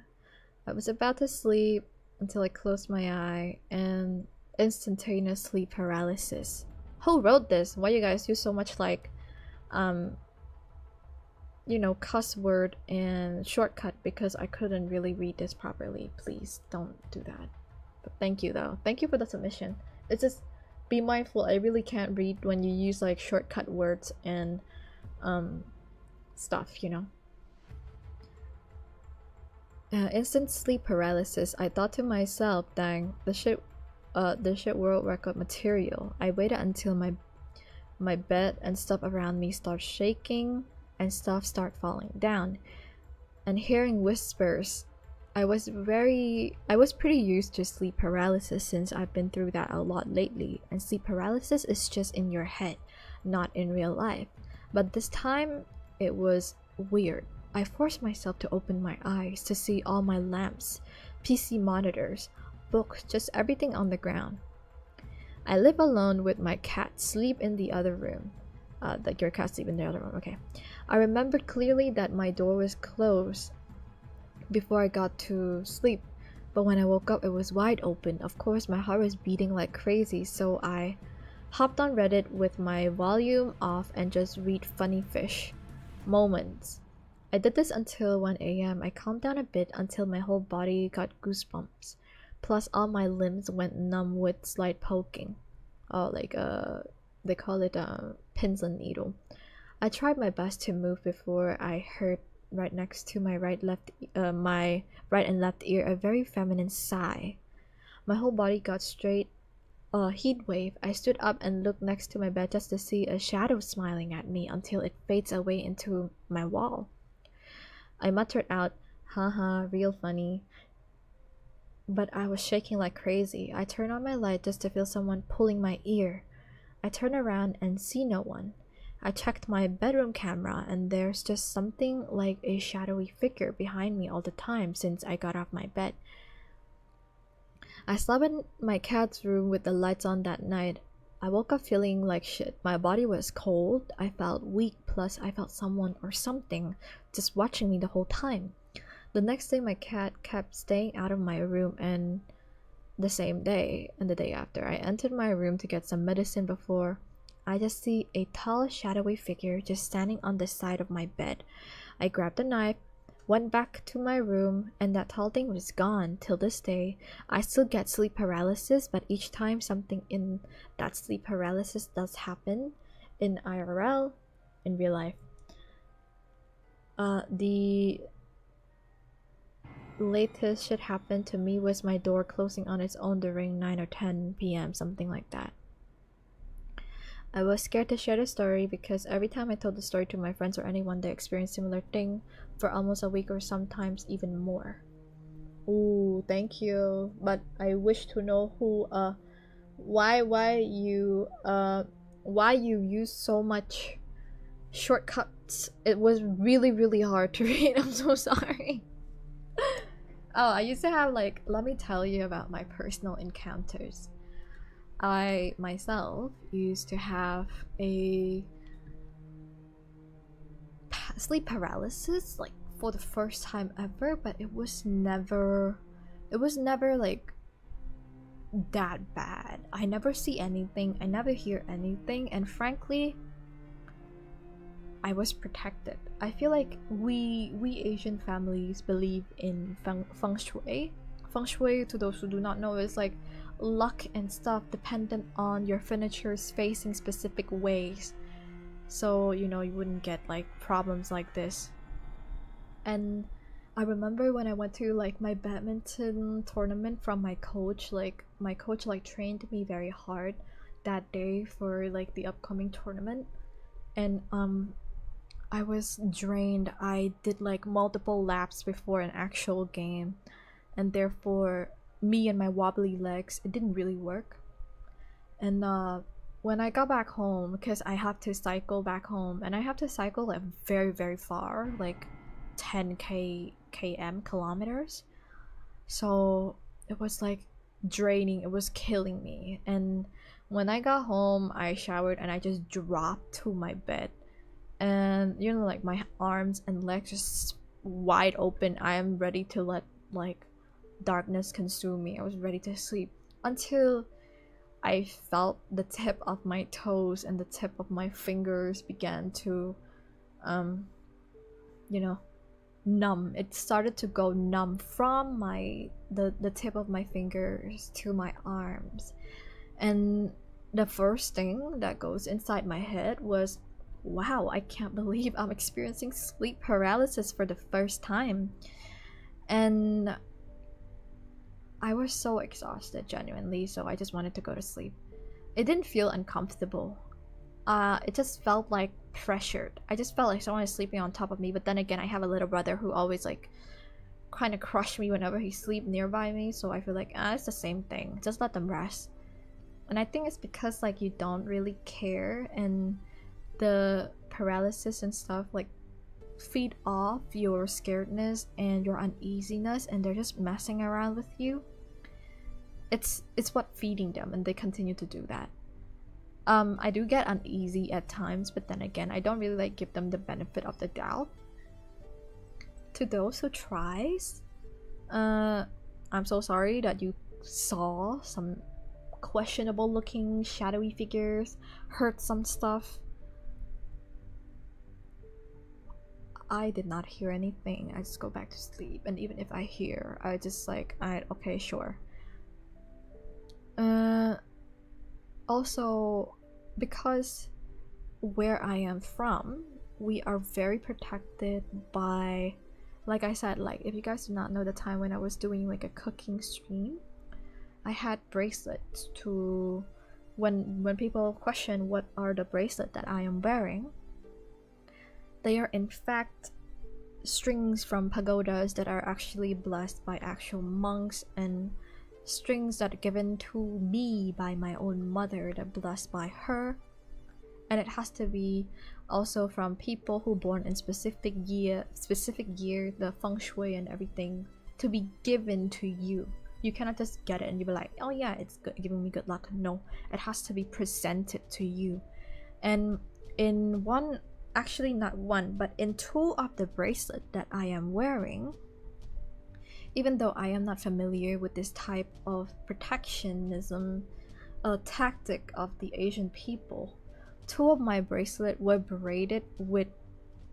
I was about to sleep until I closed my eye and instantaneous sleep paralysis. Who wrote this? Why you guys use so much like you know, cuss word and shortcut, because I couldn't really read this properly. Please don't do that. But thank you though. Thank you for the submission. It's just be mindful. I really can't read when you use like shortcut words and stuff, you know. Instant sleep paralysis. I thought to myself, dang, the shit world record material. I waited until my bed and stuff around me start shaking and stuff start falling down and hearing whispers. I was pretty used to sleep paralysis since I've been through that a lot lately, and sleep paralysis is just in your head, not in real life. But this time it was weird. I forced myself to open my eyes to see all my lamps, PC monitors, books, just everything on the ground. I live alone with my cat, sleep in the other room. Like your cat sleep in the other room, okay. I remember clearly that my door was closed before I got to sleep, but when I woke up it was wide open. Of course my heart was beating like crazy, so I hopped on Reddit with my volume off and just read funny fish moments. I did this until 1 a.m. I calmed down a bit until my whole body got goosebumps. Plus all my limbs went numb with slight poking. Oh, like they call it pins and needle. I tried my best to move before I heard right next to my right and left ear a very feminine sigh. My whole body got straight heat wave. I stood up and looked next to my bed just to see a shadow smiling at me until it fades away into my wall. I muttered out, haha, real funny. But I was shaking like crazy. I turned on my light just to feel someone pulling my ear. I turn around and see no one. I checked my bedroom camera and there's just something like a shadowy figure behind me all the time since I got off my bed. I slept in my cat's room with the lights on that night. I woke up feeling like shit. My body was cold, I felt weak, plus I felt someone or something just watching me the whole time. The next day my cat kept staying out of my room, and the same day and the day after I entered my room to get some medicine before I just see a tall shadowy figure just standing on the side of my bed. I grabbed a knife, went back to my room, and that tall thing was gone. Till this day I still get sleep paralysis, but each time something in that sleep paralysis does happen in IRL, in real life. The latest shit happened to me was my door closing on its own during 9 or 10 p.m, something like that. I was scared to share the story because every time I told the story to my friends or anyone, they experienced similar thing for almost a week or sometimes even more. Ooh, thank you. But I wish to know who why you use so much shortcuts. It was really hard to read. I'm so sorry. Oh, I used to have like, let me tell you about my personal encounters. I myself used to have a sleep paralysis like for the first time ever, but it was never like that bad. I never see anything, I never hear anything, and frankly I was protected. I feel like we Asian families believe in feng shui. Feng shui, to those who do not know, is like luck and stuff dependent on your furnitures facing specific ways, so you know, you wouldn't get like problems like this. And I remember when I went to like my badminton tournament from my coach, like my coach like trained me very hard that day for like the upcoming tournament. And I was drained. I did like multiple laps before an actual game, and therefore me and my wobbly legs, it didn't really work. And when I got back home, because I have to cycle back home, and I have to cycle like very very far, like 10 kilometers. So it was like draining, it was killing me. And when I got home, I showered and I just dropped to my bed, and you know, like my arms and legs just wide open. I am ready to let like darkness consume me. I was ready to sleep until I felt the tip of my toes and the tip of my fingers began to um you know, numb. It started to go numb from the tip of my fingers to my arms. And the first thing that goes inside my head was, wow, I can't believe I'm experiencing sleep paralysis for the first time. And I was so exhausted, genuinely, so I just wanted to go to sleep. It didn't feel uncomfortable. It just felt like pressured. I just felt like someone is sleeping on top of me, but then again, I have a little brother who always like kind of crush me whenever he sleep nearby me, so I feel like it's the same thing. Just let them rest. And I think it's because like you don't really care, and the paralysis and stuff like feed off your scaredness and your uneasiness, and they're just messing around with you. It's what feeding them, and they continue to do that. I do get uneasy at times, but then again, I don't really like give them the benefit of the doubt. To those who tries, I'm so sorry that you saw some questionable looking shadowy figures, heard some stuff. I did not hear anything. I just go back to sleep, and even if I hear, I just like, okay, sure. Also, because where I am from, we are very protected by, like I said, like if you guys do not know the time when I was doing like a cooking stream, I had bracelets to, when people question what are the bracelet that I am wearing, they are in fact strings from pagodas that are actually blessed by actual monks, and strings that are given to me by my own mother that blessed by her. And it has to be also from people who born in specific year, the feng shui and everything to be given to you. You cannot just get it and you be like, oh yeah, it's good, giving me good luck. No, it has to be presented to you. And in one, actually not one, but in two of the bracelet that I am wearing, even though I am not familiar with this type of protectionism tactic of the Asian people, two of my bracelets were braided with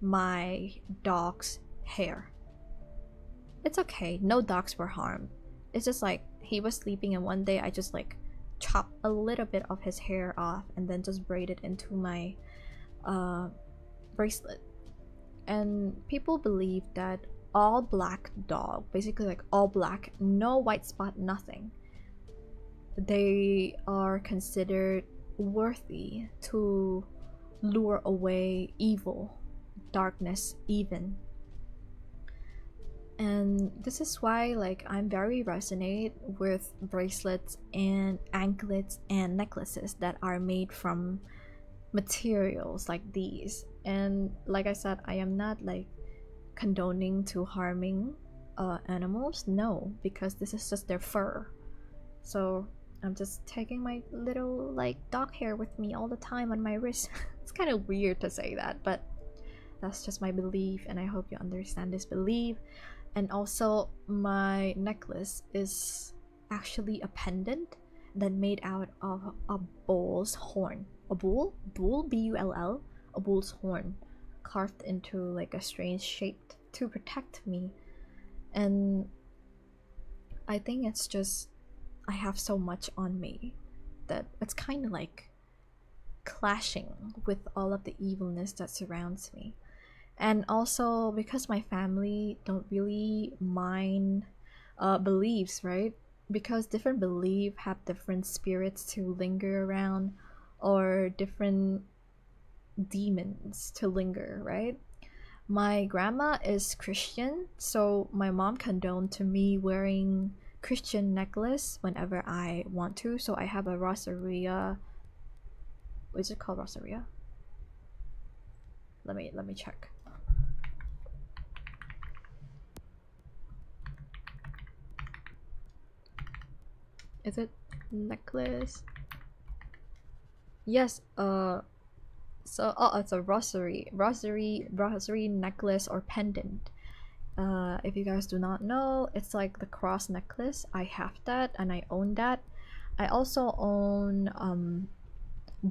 my dog's hair. It's okay, no dogs were harmed. It's just like he was sleeping, and one day I just like chopped a little bit of his hair off and then just braided into my bracelet. And people believe that all black dog, basically like all black, no white spot, nothing, they are considered worthy to lure away evil, darkness even. And this is why like I'm very resonate with bracelets and anklets and necklaces that are made from materials like these. And like I said, I am not like condoning to harming animals, no, because this is just their fur. So I'm just taking my little like dog hair with me all the time on my wrist. It's kind of weird to say that, but that's just my belief, and I hope you understand this belief. And also, my necklace is actually a pendant that made out of a bull's horn. A bull? Bull? B-U-L-L? A bull's horn carved into like a strange shape to protect me. And I think it's just, I have so much on me that it's kind of like clashing with all of the evilness that surrounds me. And also because my family don't really mind beliefs, right? Because different belief have different spirits to linger around, or different demons to linger, right? My grandma is Christian, so my mom condoned to me wearing Christian necklace whenever I want to. So I have a rosaria. What is it called, rosaria? Let me check. Is it necklace? Yes, so it's a rosary necklace or pendant. If you guys do not know, it's like the cross necklace. I have that and I own that. I also own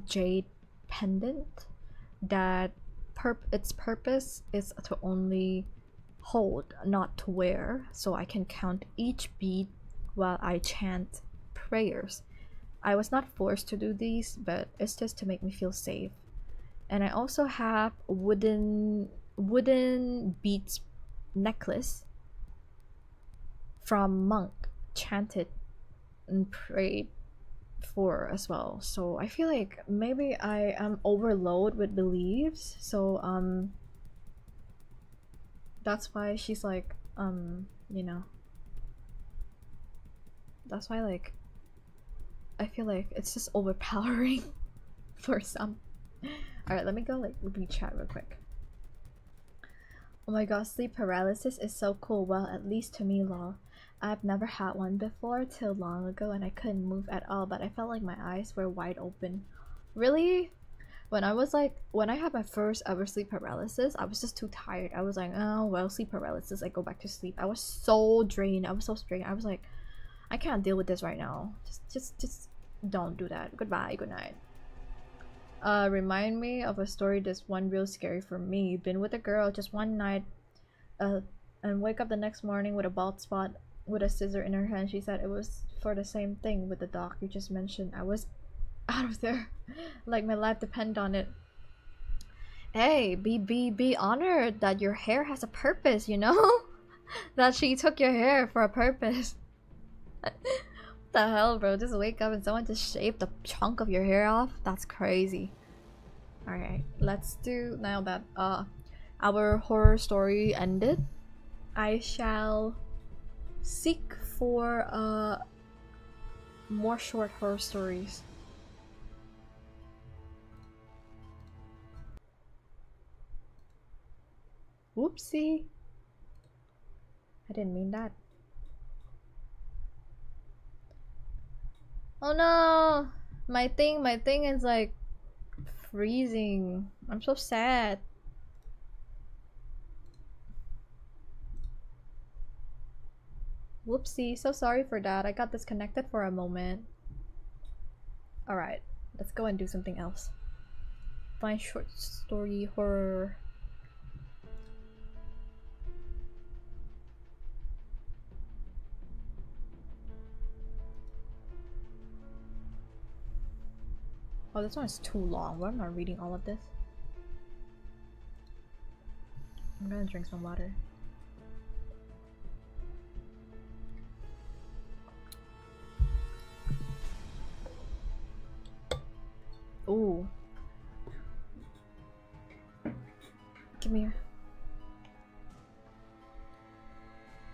jade pendant that its purpose is to only hold, not to wear, so I can count each bead while I chant prayers. I was not forced to do these, but it's just to make me feel safe. And I also have a wooden beads necklace from monk, chanted and prayed for as well. So I feel like maybe I am overloaded with beliefs. So that's why she's like you know, that's why like I feel like it's just overpowering for some. Alright, let me go like read chat real quick. Oh my god, sleep paralysis is so cool. Well, at least to me, lol. I've never had one before till long ago and I couldn't move at all, but I felt like my eyes were wide open. Really? When I had my first ever sleep paralysis, I was just too tired. I was like, oh well, sleep paralysis, I go back to sleep. I was so drained. I was so strained. I was like, I can't deal with this right now. Just don't do that. Goodbye, good night. Remind me of a story. This one real scary for me. Been with a girl just one night, and wake up the next morning with a bald spot with a scissor in her hand. She said it was for the same thing with the doc you just mentioned. I was out of there, like my life depended on it. Hey, be honored that your hair has a purpose. You know, that she took your hair for a purpose. The hell, bro? Just wake up and someone just shaved a chunk of your hair off? That's crazy. Alright, let's do, now that our horror story ended, I shall seek for more short horror stories. Whoopsie. I didn't mean that. Oh no! My thing is like freezing. I'm so sad. Whoopsie, so sorry for that. I got disconnected for a moment. Alright, let's go and do something else. Find short story horror. Oh, this one is too long. Why am I reading all of this? I'm gonna drink some water. Ooh. Give me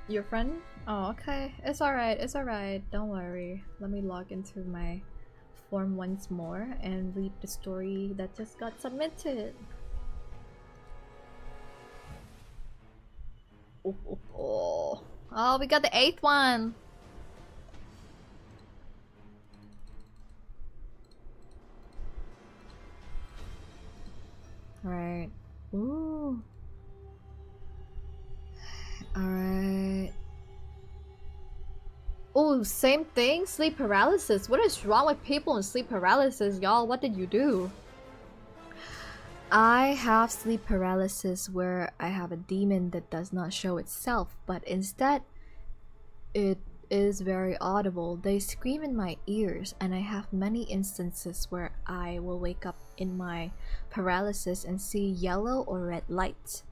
your friend? Oh, okay. It's alright, it's alright. Don't worry. Let me log into my form once more and read the story that just got submitted. Oh, we got the 8th one. Alright. Ooh. Alright. Oh, same thing? Sleep paralysis. What is wrong with people in sleep paralysis, y'all? What did you do? I have sleep paralysis where I have a demon that does not show itself, but instead it is very audible. They scream in my ears, and I have many instances where I will wake up in my paralysis and see yellow or red lights.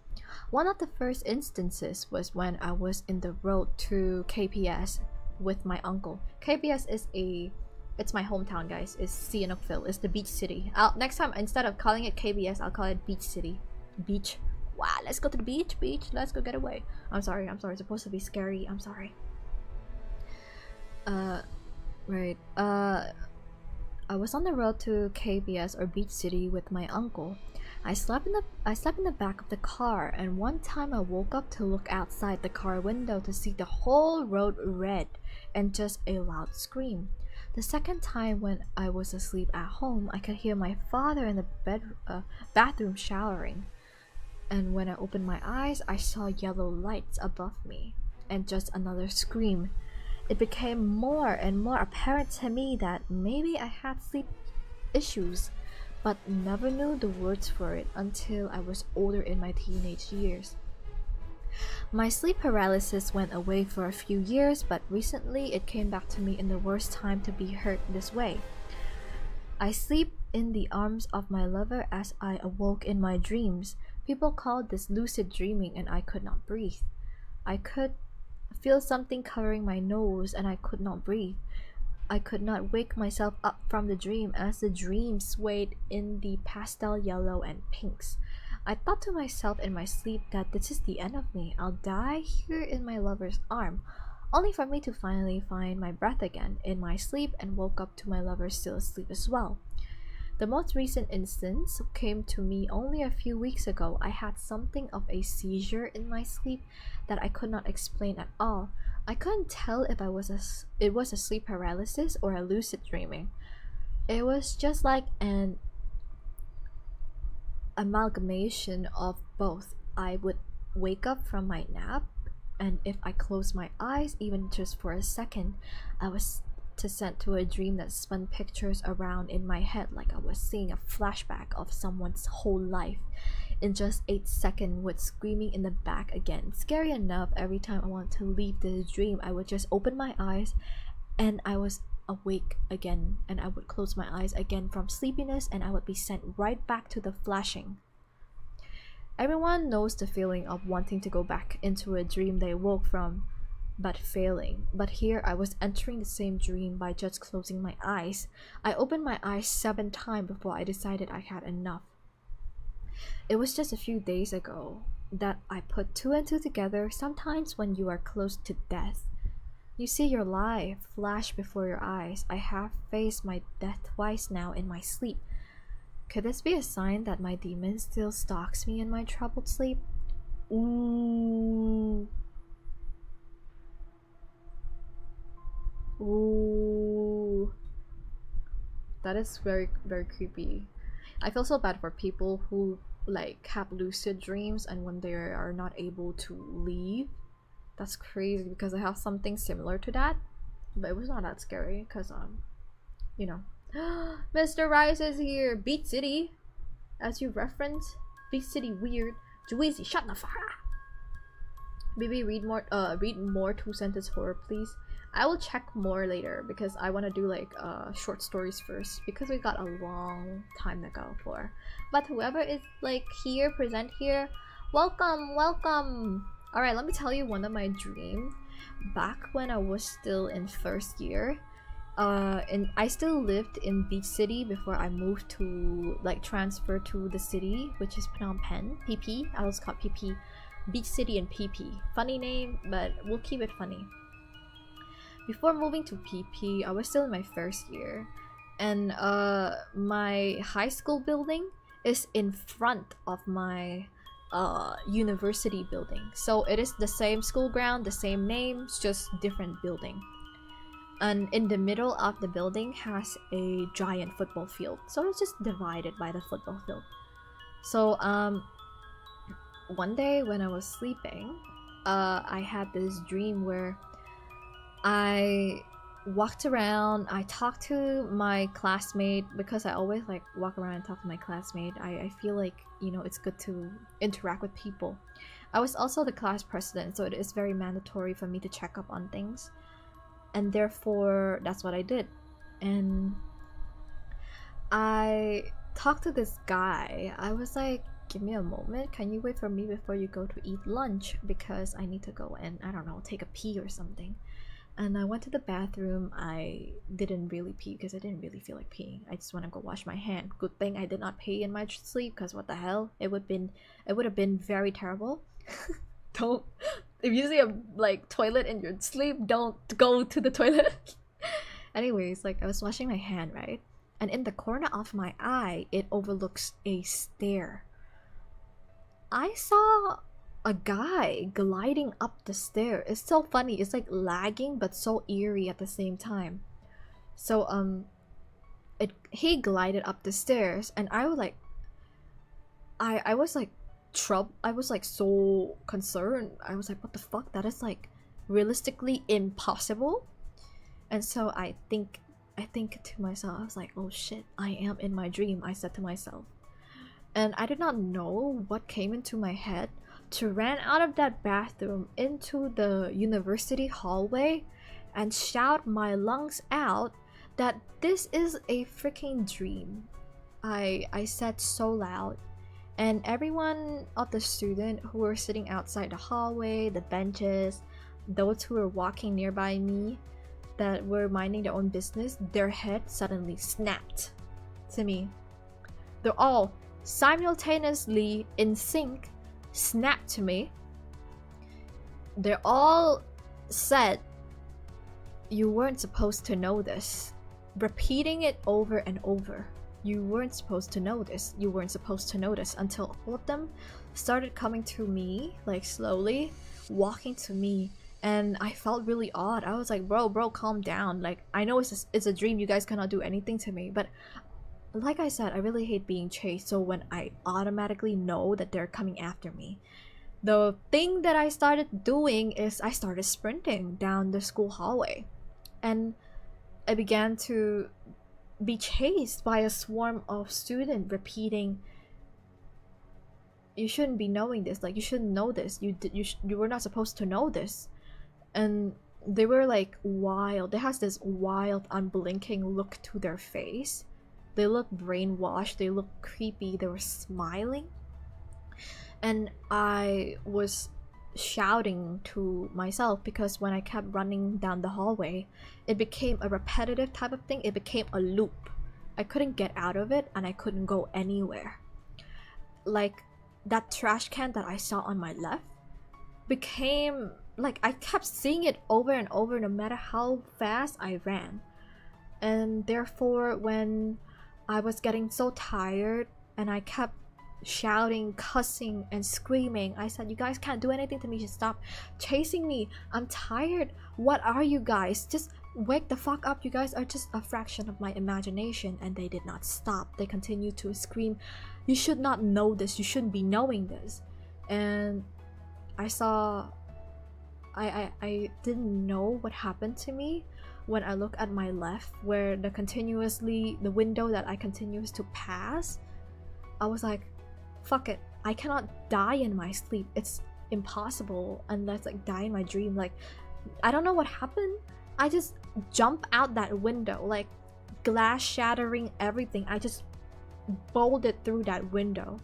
One of the first instances was when I was in the road to KPS with my uncle. KPS is it's my hometown, guys. It's Sihanoukville. It's the beach city. Next time, instead of calling it KBS, I'll call it Beach City. Beach. Wow, let's go to the beach. Beach. Let's go get away. I'm sorry. It's supposed to be scary. I'm sorry. Right. I was on the road to KBS or Beach City with my uncle. I slept in the back of the car, and one time I woke up to look outside the car window to see the whole road red and just a loud scream. The second time, when I was asleep at home, I could hear my father in the bathroom showering. And when I opened my eyes, I saw yellow lights above me and just another scream. It became more and more apparent to me that maybe I had sleep issues, but never knew the words for it until I was older in my teenage years. My sleep paralysis went away for a few years, but recently it came back to me in the worst time to be hurt this way. I sleep in the arms of my lover as I awoke in my dreams. People called this lucid dreaming, and I could not breathe. I could feel something covering my nose, and I could not breathe. I could not wake myself up from the dream as the dream swayed in the pastel yellow and pinks. I thought to myself in my sleep that this is the end of me. I'll die here in my lover's arm, only for me to finally find my breath again in my sleep and woke up to my lover still asleep as well. The most recent instance came to me only a few weeks ago. I had something of a seizure in my sleep that I could not explain at all. I couldn't tell if it was a sleep paralysis or a lucid dreaming. It was just like an amalgamation of both. I would wake up from my nap, and if I closed my eyes even just for a second, I was sent to a dream that spun pictures around in my head like I was seeing a flashback of someone's whole life in just 8 seconds, with screaming in the back again. Scary enough, every time I wanted to leave the dream, I would just open my eyes and I was awake again, and I would close my eyes again from sleepiness, and I would be sent right back to the flashing. Everyone knows the feeling of wanting to go back into a dream they woke from but failing. But here I was entering the same dream by just closing my eyes. I opened my eyes 7 times before I decided I had enough. It was just a few days ago that I put 2 and 2 together. Sometimes when you are close to death, you see your life flash before your eyes. I have faced my death twice now in my sleep. Could this be a sign that my demon still stalks me in my troubled sleep? Ooh. Ooh. That is very, very creepy. I feel so bad for people who like have lucid dreams and when they are not able to leave. That's crazy, because I have something similar to that, but it was not that scary because you know. Mr. Rice is here. Beat City, as you reference. Beat City weird. Juicy, shut the fuck up. Bibi, read more 2-sentence horror, please. I will check more later because I want to do like short stories first, because we got a long time to go for. But whoever is like here, present here, welcome, welcome. All right, let me tell you one of my dreams. Back when I was still in first year, and I still lived in Beach City before I moved to like transfer to the city, which is Phnom Penh. PP, I was called PP. Beach City and PP. Funny name, but we'll keep it funny. Before moving to PP, I was still in my first year, and my high school building is in front of my university building. So it is the same school ground, the same name, just different building. And in the middle of the building has a giant football field. So it's just divided by the football field. So one day when I was sleeping, I had this dream where I walked around. I talked to my classmate, because I always like walk around and talk to my classmate. I feel like, you know, it's good to interact with people. I was also the class president, so it is very mandatory for me to check up on things. and therefore that's what I did. And I talked to this guy. I was like, give me a moment, can you wait for me before you go to eat lunch, because I need to go and, I don't know, take a pee or something. And I went to the bathroom. I didn't really pee because I didn't really feel like peeing. I just want to go wash my hand. Good thing I did not pee in my sleep, because what the hell, it would have been very terrible. Don't, if you see a like toilet in your sleep, don't go to the toilet. Anyways, like I was washing my hand, right, and in the corner of my eye it overlooks a stair. I saw a guy gliding up the stair. It's so funny, it's like lagging but so eerie at the same time. So he glided up the stairs, and I was like, I was like I was like so concerned. I was like, what the fuck, that is like realistically impossible. And so I think to myself, I was like, oh shit, I am in my dream, I said to myself. And I did not know what came into my head to run out of that bathroom into the university hallway and shout my lungs out that this is a freaking dream. I said so loud, and everyone of the student who were sitting outside the hallway, the benches, those who were walking nearby me that were minding their own business, their head suddenly snapped to me. They're all simultaneously in sync snapped to me. They all said, you weren't supposed to know this, repeating it over and over. You weren't supposed to know this, you weren't supposed to know this, until all of them started coming to me, like slowly walking to me. And I felt really odd. I was like, bro, calm down. Like, I know it's a dream, you guys cannot do anything to me, but like I said, I really hate being chased. So when I automatically know that they're coming after me, the thing that I started doing is I started sprinting down the school hallway, and I began to be chased by a swarm of students repeating, you shouldn't be knowing this, like you shouldn't know this, you were not supposed to know this. And they were like wild. They has this wild unblinking look to their face. They look brainwashed, they look creepy, they were smiling. And I was shouting to myself, because when I kept running down the hallway, it became a repetitive type of thing. It became a loop. I couldn't get out of it, and I couldn't go anywhere. Like that trash can that I saw on my left became like, I kept seeing it over and over no matter how fast I ran. And therefore, when I was getting so tired and I kept shouting, cussing, and screaming, I said, you guys can't do anything to me, just stop chasing me, I'm tired. What are you guys? Just wake the fuck up, you guys are just a fraction of my imagination. And they did not stop. They continued to scream, you should not know this, you shouldn't be knowing this. And I saw, I didn't know what happened to me when I look at my left, where the window that I continues to pass. I was like, fuck it, I cannot die in my sleep, it's impossible unless like die in my dream. Like, I don't know what happened, I just jump out that window, like glass shattering everything. I just bolted through that window,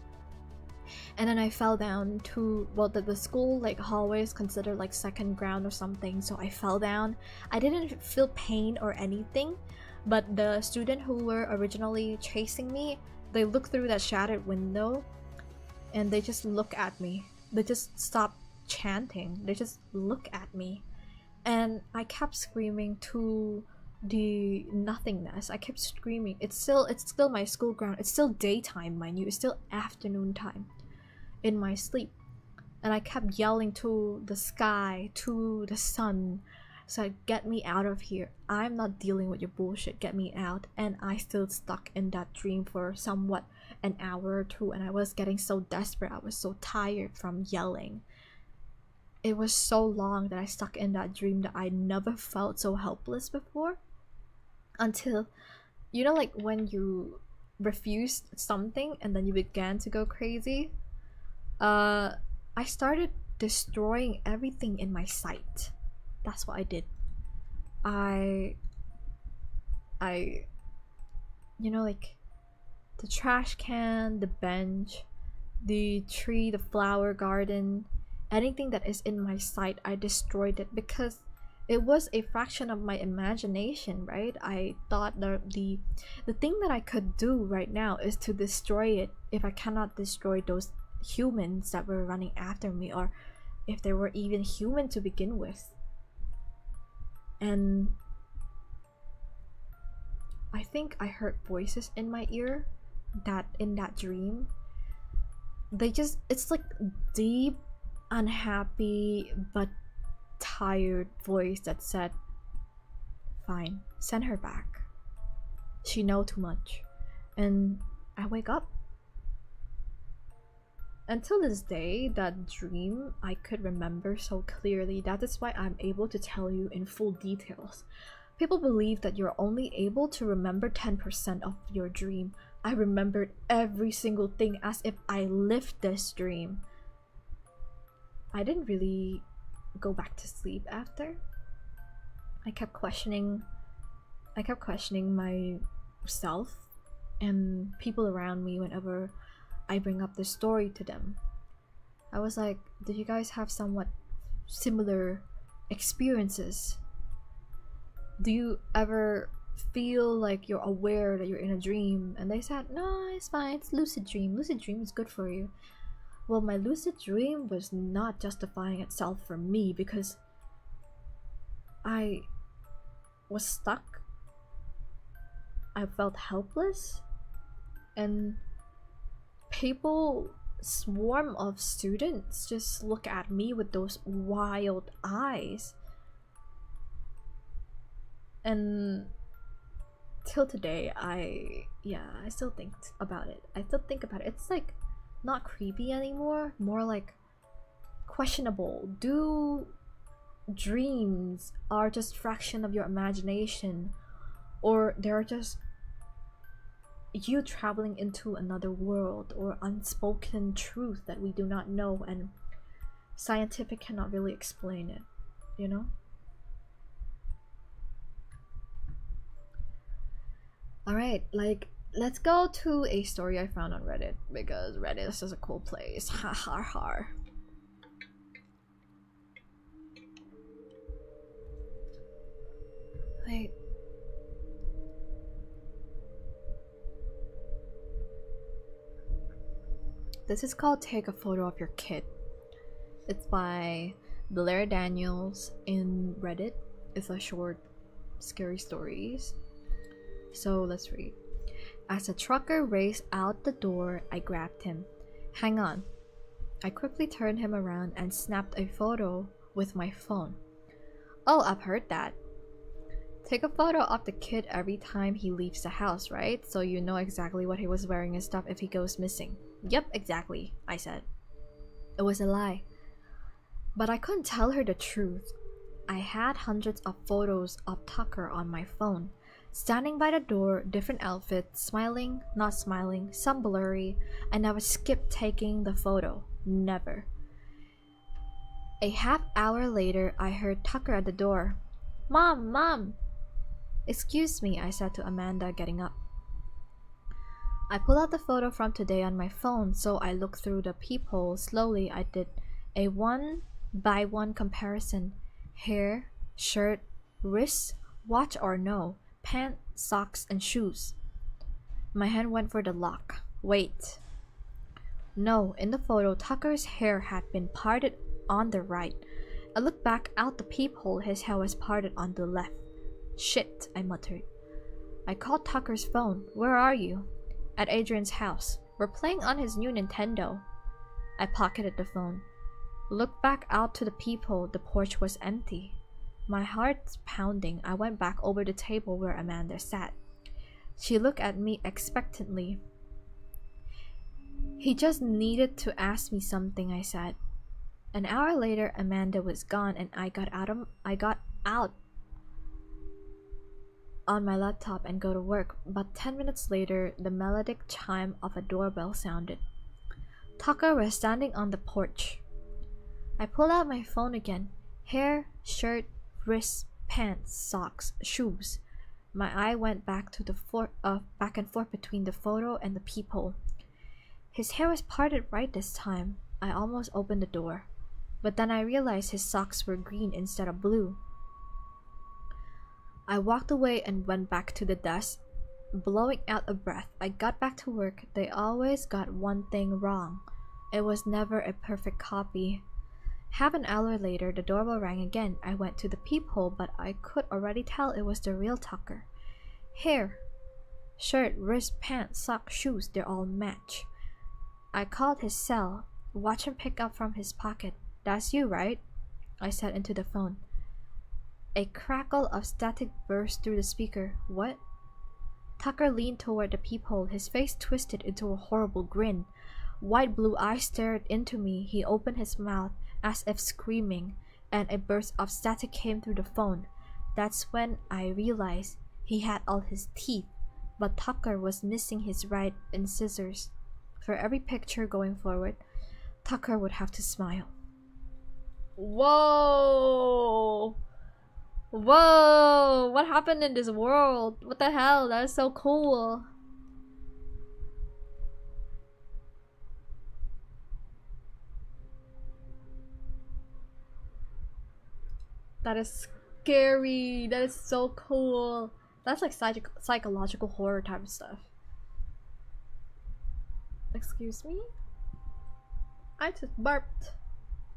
and then I fell down to, well, the school like hallway is considered like second ground or something, so I fell down. I didn't feel pain or anything, but the student who were originally chasing me, they looked through that shattered window and they just look at me. They just stop chanting, they just look at me. And I kept screaming to the nothingness. I kept screaming. It's still my school ground. It's still daytime, mind you. It's still afternoon time in my sleep. And I kept yelling to the sky, to the sun, said, get me out of here. I'm not dealing with your bullshit. Get me out. And I still stuck in that dream for somewhat an hour or two, and I was getting so desperate. I was so tired from yelling. It was so long that I stuck in that dream that I never felt so helpless before. Until, you know, like when you refused something and then you began to go crazy? I started destroying everything in my sight. That's what I did. I I like the trash can, the bench, the tree, the flower garden, anything that is in my sight, I destroyed it because it was a fraction of my imagination, right? I thought that the thing that I could do right now is to destroy it if I cannot destroy those humans that were running after me, or if they were even human to begin with. And I think I heard voices in my ear that in that dream, it's like deep, unhappy, but tired voice that said, "Fine, send her back. She know too much." And I wake up. Until this day, that dream I could remember so clearly. That is why I'm able to tell you in full details. People believe that you're only able to remember 10% of your dream. I remembered every single thing as if I lived this dream. I didn't really go back to sleep after. I kept questioning myself and people around me whenever I bring up this story to them. I was like, did you guys have somewhat similar experiences? Do you ever feel like you're aware that you're in a dream? And they said, no, it's fine, it's lucid dream. Lucid dream is good for you. Well, my lucid dream was not justifying itself for me because I was stuck. I felt helpless, and swarm of students just look at me with those wild eyes. And till today, I still think about it. It's like not creepy anymore, more like questionable. Do dreams are just fraction of your imagination, or they're just you traveling into another world, or unspoken truth that we do not know and scientific cannot really explain it, you know? Alright, like, let's go to a story I found on Reddit, because Reddit is just a cool place. Ha ha ha. Wait. This is called Take a Photo of Your Kid. It's by Blair Daniels in Reddit. It's a short, scary stories. So let's read. As the trucker raced out the door, I grabbed him. Hang on. I quickly turned him around and snapped a photo with my phone. Oh, I've heard that. Take a photo of the kid every time he leaves the house, right? So you know exactly what he was wearing and stuff if he goes missing. Yep, exactly, I said. It was a lie. But I couldn't tell her the truth. I had hundreds of photos of Tucker on my phone. Standing by the door, different outfits, smiling, not smiling, some blurry, I never skipped taking the photo. Never. A half hour later, I heard Tucker at the door. Mom, Mom! Excuse me, I said to Amanda, getting up. I pulled out the photo from today on my phone, so I looked through the peephole. Slowly, I did a one-by-one comparison. Hair, shirt, wrists, watch or no, pants, socks, and shoes. My hand went for the lock. Wait. No, in the photo, Tucker's hair had been parted on the right. I looked back out the peephole. His hair was parted on the left. Shit, I muttered. I called Tucker's phone. Where are you? At Adrian's house. We're playing on his new Nintendo. I pocketed the phone. Looked back out to the peephole. The porch was empty. My heart's pounding. I went back over the table where Amanda sat. She looked at me expectantly. He just needed to ask me something, I said. An hour later, Amanda was gone and I got out on my laptop and go to work. But 10 minutes later, the melodic chime of a doorbell sounded. Tucker was standing on the porch. I pulled out my phone again. Hair, shirt, wrists, pants, socks, shoes. My eye went back to the back and forth between the photo and the peephole. His hair was parted right this time. I almost opened the door, but then I realized his socks were green instead of blue. I walked away and went back to the desk, blowing out a breath. I got back to work. They always got one thing wrong. It was never a perfect copy. Half an hour later, the doorbell rang again. I went to the peephole, but I could already tell it was the real Tucker. Hair, shirt, wrist, pants, socks, shoes, they all match. I called his cell, watched him pick up from his pocket. "That's you, right?" I said into the phone. A crackle of static burst through the speaker. "What?" Tucker leaned toward the peephole, his face twisted into a horrible grin. Wide blue eyes stared into me. He opened his mouth as if screaming, and a burst of static came through the phone. That's when I realized he had all his teeth, but Tucker was missing his right incisors. For every picture going forward, Tucker would have to smile. Whoa! Whoa! What happened in this world? What the hell? That is so cool. That is scary. That is so cool. That's like psychological horror type of stuff. Excuse me? I just burped.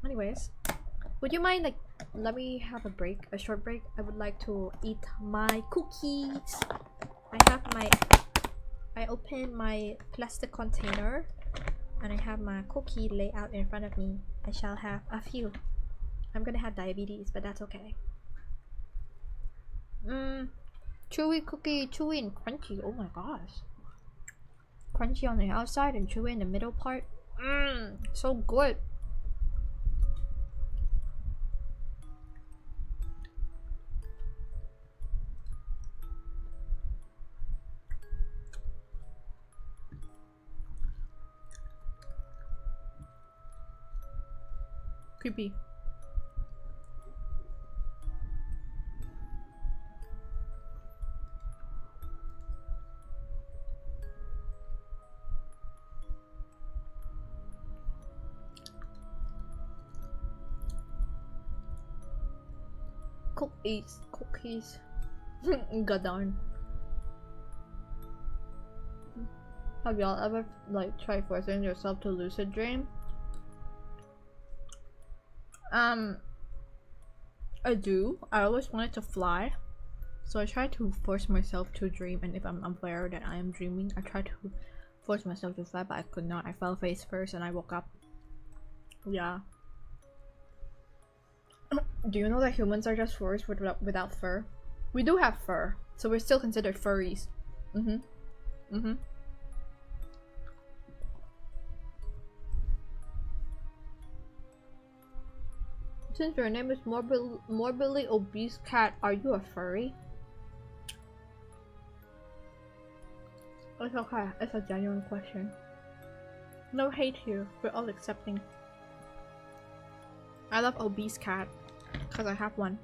Anyways, would you mind like let me have a break, a short break? I would like to eat my cookies. I opened my plastic container and I have my cookie laid out in front of me. I shall have a few. I'm gonna have diabetes, but that's okay. Chewy cookie, chewy and crunchy. Oh my gosh. Crunchy on the outside and chewy in the middle part. So good. Creepy. Cookies. God darn. Have y'all ever like tried forcing yourself to lucid dream? I do. I always wanted to fly, so I try to force myself to dream, and if I'm aware that I am dreaming, I try to force myself to fly, but I could not. I fell face first and I woke up. Yeah. Do you know that humans are just furries without fur? We do have fur, so we're still considered furries. Since your name is morbidly obese cat, are you a furry? It's okay. It's a genuine question. No hate here. We're all accepting. I love obese cat because I have one.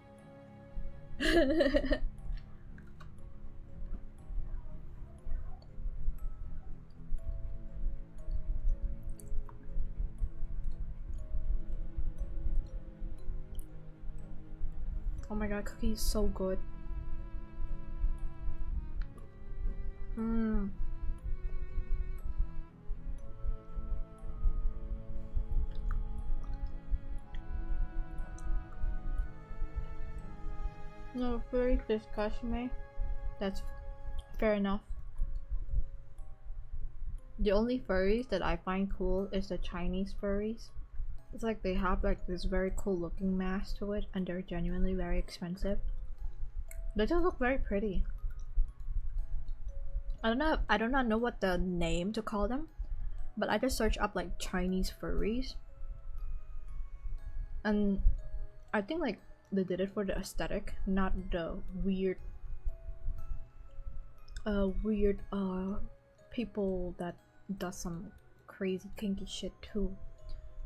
Oh my god, cookie is so good. No, furries disgust me. That's fair enough. The only furries that I find cool is the Chinese furries. It's like they have like this very cool looking mask to it, and they're genuinely very expensive. They just look very pretty. I do not know what the name to call them, but I just searched up like Chinese furries, and I think like they did it for the aesthetic, not the weird people that does some crazy kinky shit too,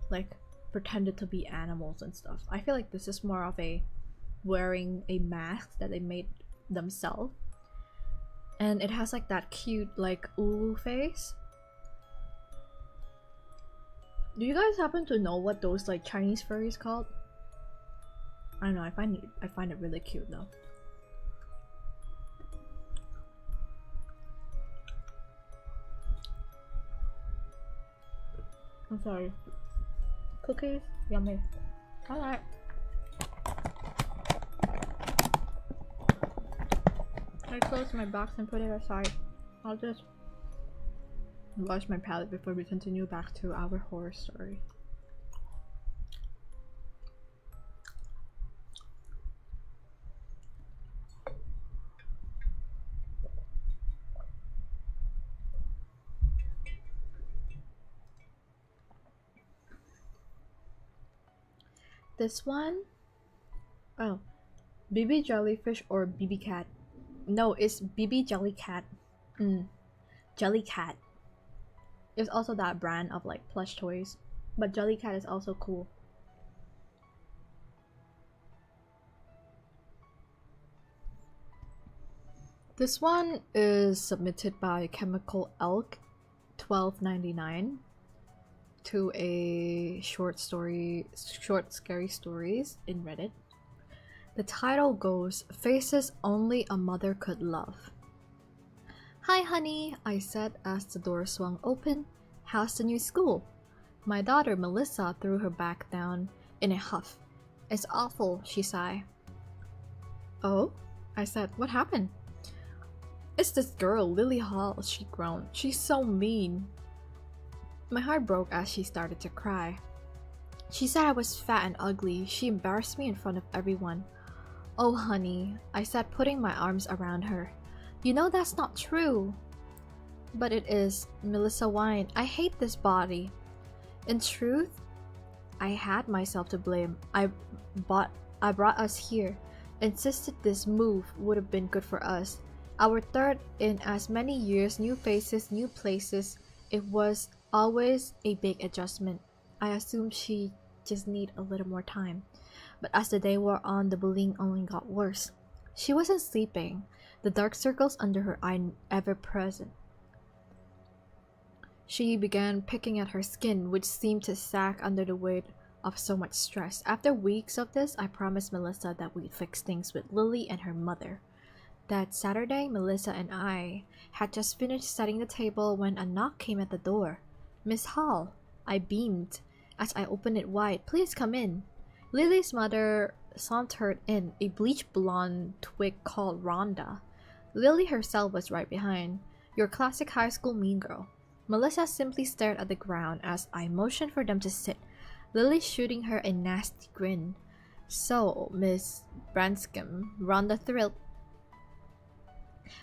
like pretended to be animals and stuff. I feel like this is more of a wearing a mask that they made themselves, and it has like that cute like Ulu face. Do you guys happen to know what those like Chinese furries called? I don't know. I find it really cute though. I'm sorry. Cookies, yummy. Alright. I close my box and put it aside. I'll just wash my palette before we continue back to our horror story. This one? Oh. Bibi jellyfish or Bibi cat? No, it's Bibi jellycat. Jellycat. It's also that brand of like plush toys. But Jellycat is also cool. This one is submitted by Chemical Elk 1299 to a short scary stories in Reddit. The title goes, Faces Only a Mother Could Love. Hi honey, I said as the door swung open. How's the new school? My daughter Melissa threw her back down in a huff. It's awful, she sighed. Oh? I said, what happened? It's this girl, Lily Hall, she groaned. She's so mean. My heart broke as she started to cry. She said I was fat and ugly. She embarrassed me in front of everyone. Oh honey, I said, putting my arms around her. You know that's not true. But it is, Melissa whined. I hate this body. In truth, I had myself to blame. I brought us here. Insisted this move would have been good for us. Our third in as many years, new faces, new places. It was always a big adjustment. I assumed she just need a little more time. But as the day wore on, the bullying only got worse. She wasn't sleeping, the dark circles under her eye ever present. She began picking at her skin, which seemed to sag under the weight of so much stress. After weeks of this, I promised Melissa that we'd fix things with Lily and her mother. That Saturday, Melissa and I had just finished setting the table when a knock came at the door. Miss Hall, I beamed as I opened it wide. Please come in. Lily's mother sauntered in, a bleach blonde twig called Rhonda. Lily herself was right behind, your classic high school mean girl. Melissa simply stared at the ground as I motioned for them to sit, Lily shooting her a nasty grin. So, Miss Branscombe, Rhonda thrilled.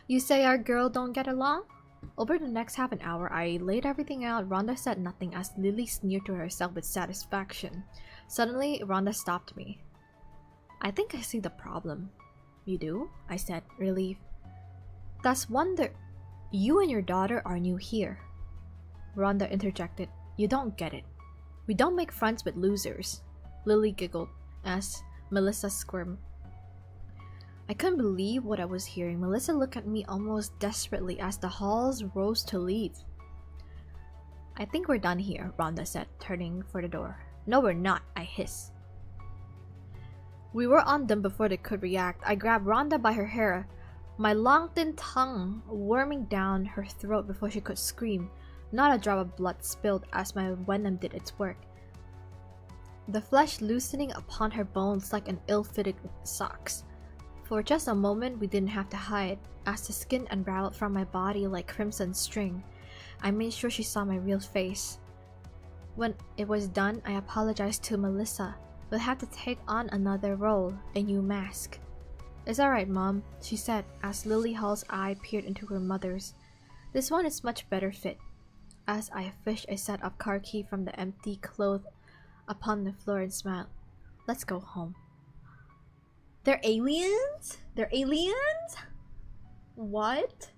You say our girl don't get along? Over the next half an hour, I laid everything out. Rhonda said nothing as Lily sneered to herself with satisfaction. Suddenly, Rhonda stopped me. I think I see the problem. You do? I said, relieved. That's wonder. You and your daughter are new here. Rhonda interjected. You don't get it. We don't make friends with losers. Lily giggled as Melissa squirmed. I couldn't believe what I was hearing. Melissa looked at me almost desperately as the Halls rose to leave. I think we're done here, Rhonda said, turning for the door. No, we're not, I hissed. We were on them before they could react. I grabbed Rhonda by her hair, my long thin tongue worming down her throat before she could scream. Not a drop of blood spilled as my venom did its work, the flesh loosening upon her bones like an ill-fitted socks. For just a moment we didn't have to hide, as the skin unraveled from my body like crimson string. I made sure she saw my real face. When it was done, I apologized to Melissa. We'll have to take on another role, a new mask. It's alright, Mom, she said as Lily Hall's eye peered into her mother's. This one is much better fit. As I fished a set of car key from the empty cloth upon the floor and smiled. Let's go home. They're aliens? They're aliens? What?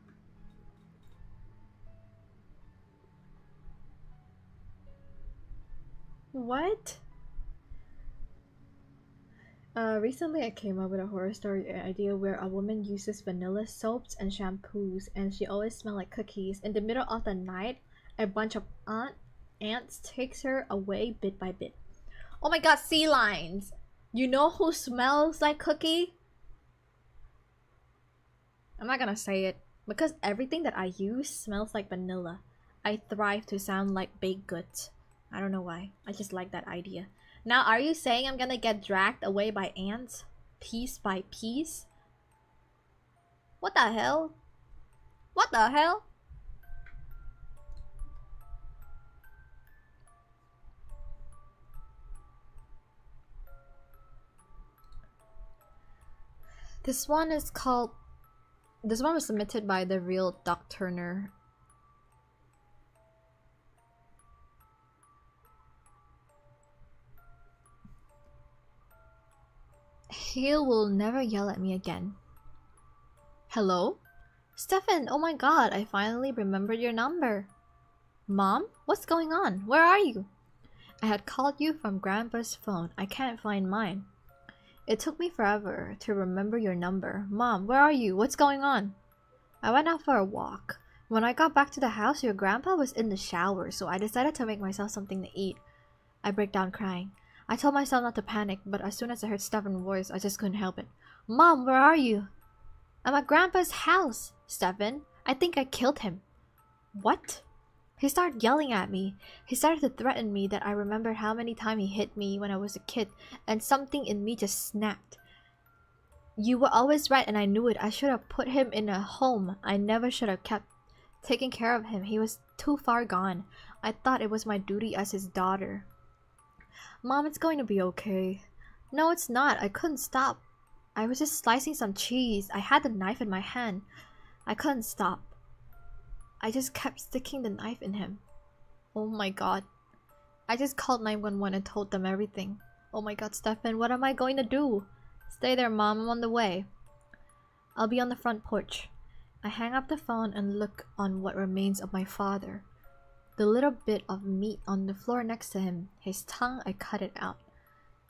What? Recently I came up with a horror story idea where a woman uses vanilla soaps and shampoos and she always smells like cookies. In the middle of the night, a bunch of ants takes her away bit by bit. Oh my god, sea lions! You know who smells like cookie? I'm not gonna say it because everything that I use smells like vanilla. I thrive to sound like baked goods. I don't know why. I just like that idea. Now, are you saying I'm gonna get dragged away by ants? Piece by piece? What the hell? What the hell? This one is called... This one was submitted by the real Doc Turner. He will never yell at me again. Hello? Stefan, oh my god, I finally remembered your number. Mom? What's going on? Where are you? I had called you from Grandpa's phone. I can't find mine. It took me forever to remember your number. Mom, where are you? What's going on? I went out for a walk. When I got back to the house, your grandpa was in the shower, so I decided to make myself something to eat. I break down crying. I told myself not to panic, but as soon as I heard Stefan's voice, I just couldn't help it. Mom, where are you? I'm at Grandpa's house, Stefan. I think I killed him. What? He started yelling at me. He started to threaten me that I remembered how many times he hit me when I was a kid, and something in me just snapped. You were always right and I knew it. I should have put him in a home. I never should have kept taking care of him. He was too far gone. I thought it was my duty as his daughter. Mom, it's going to be okay. No, it's not. I couldn't stop. I was just slicing some cheese. I had the knife in my hand. I couldn't stop. I just kept sticking the knife in him. Oh my god. I just called 911 and told them everything. Oh my god, Stefan, what am I going to do? Stay there, Mom. I'm on the way. I'll be on the front porch. I hang up the phone and look on what remains of my father. The little bit of meat on the floor next to him. His tongue, I cut it out.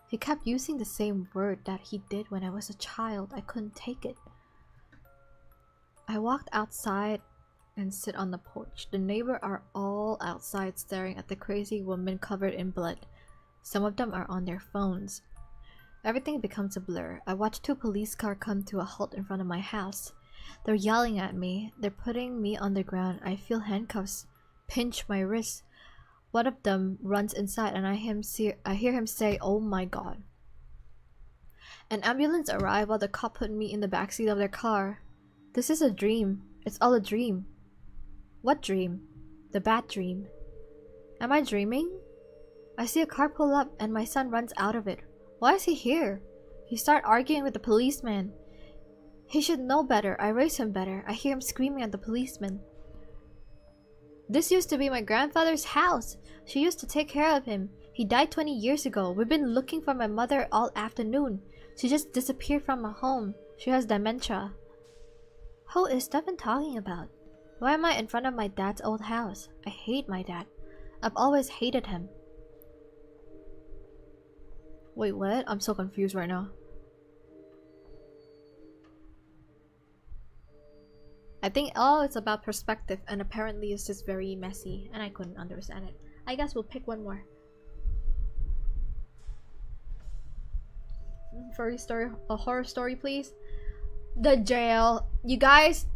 He kept using the same word that he did when I was a child. I couldn't take it. I walked outside and sit on the porch. The neighbors are all outside staring at the crazy woman covered in blood. Some of them are on their phones. Everything becomes a blur. I watch 2 police cars come to a halt in front of my house. They're yelling at me. They're putting me on the ground. I feel handcuffs pinch my wrists. One of them runs inside and I hear him say, "Oh my god." An ambulance arrived while the cop put me in the backseat of their car. This is a dream. It's all a dream. What dream? The bad dream. Am I dreaming? I see a car pull up and my son runs out of it. Why is he here? He started arguing with the policeman. He should know better. I raised him better. I hear him screaming at the policeman. This used to be my grandfather's house. She used to take care of him. He died 20 years ago. We've been looking for my mother all afternoon. She just disappeared from her home. She has dementia. Who is Stefan talking about? Why am I in front of my dad's old house? I hate my dad. I've always hated him. Wait, what? I'm so confused right now. I think, oh, it's about perspective, and apparently it's just very messy, and I couldn't understand it. I guess we'll pick one more. Furry story, a horror story, please. The jail. You guys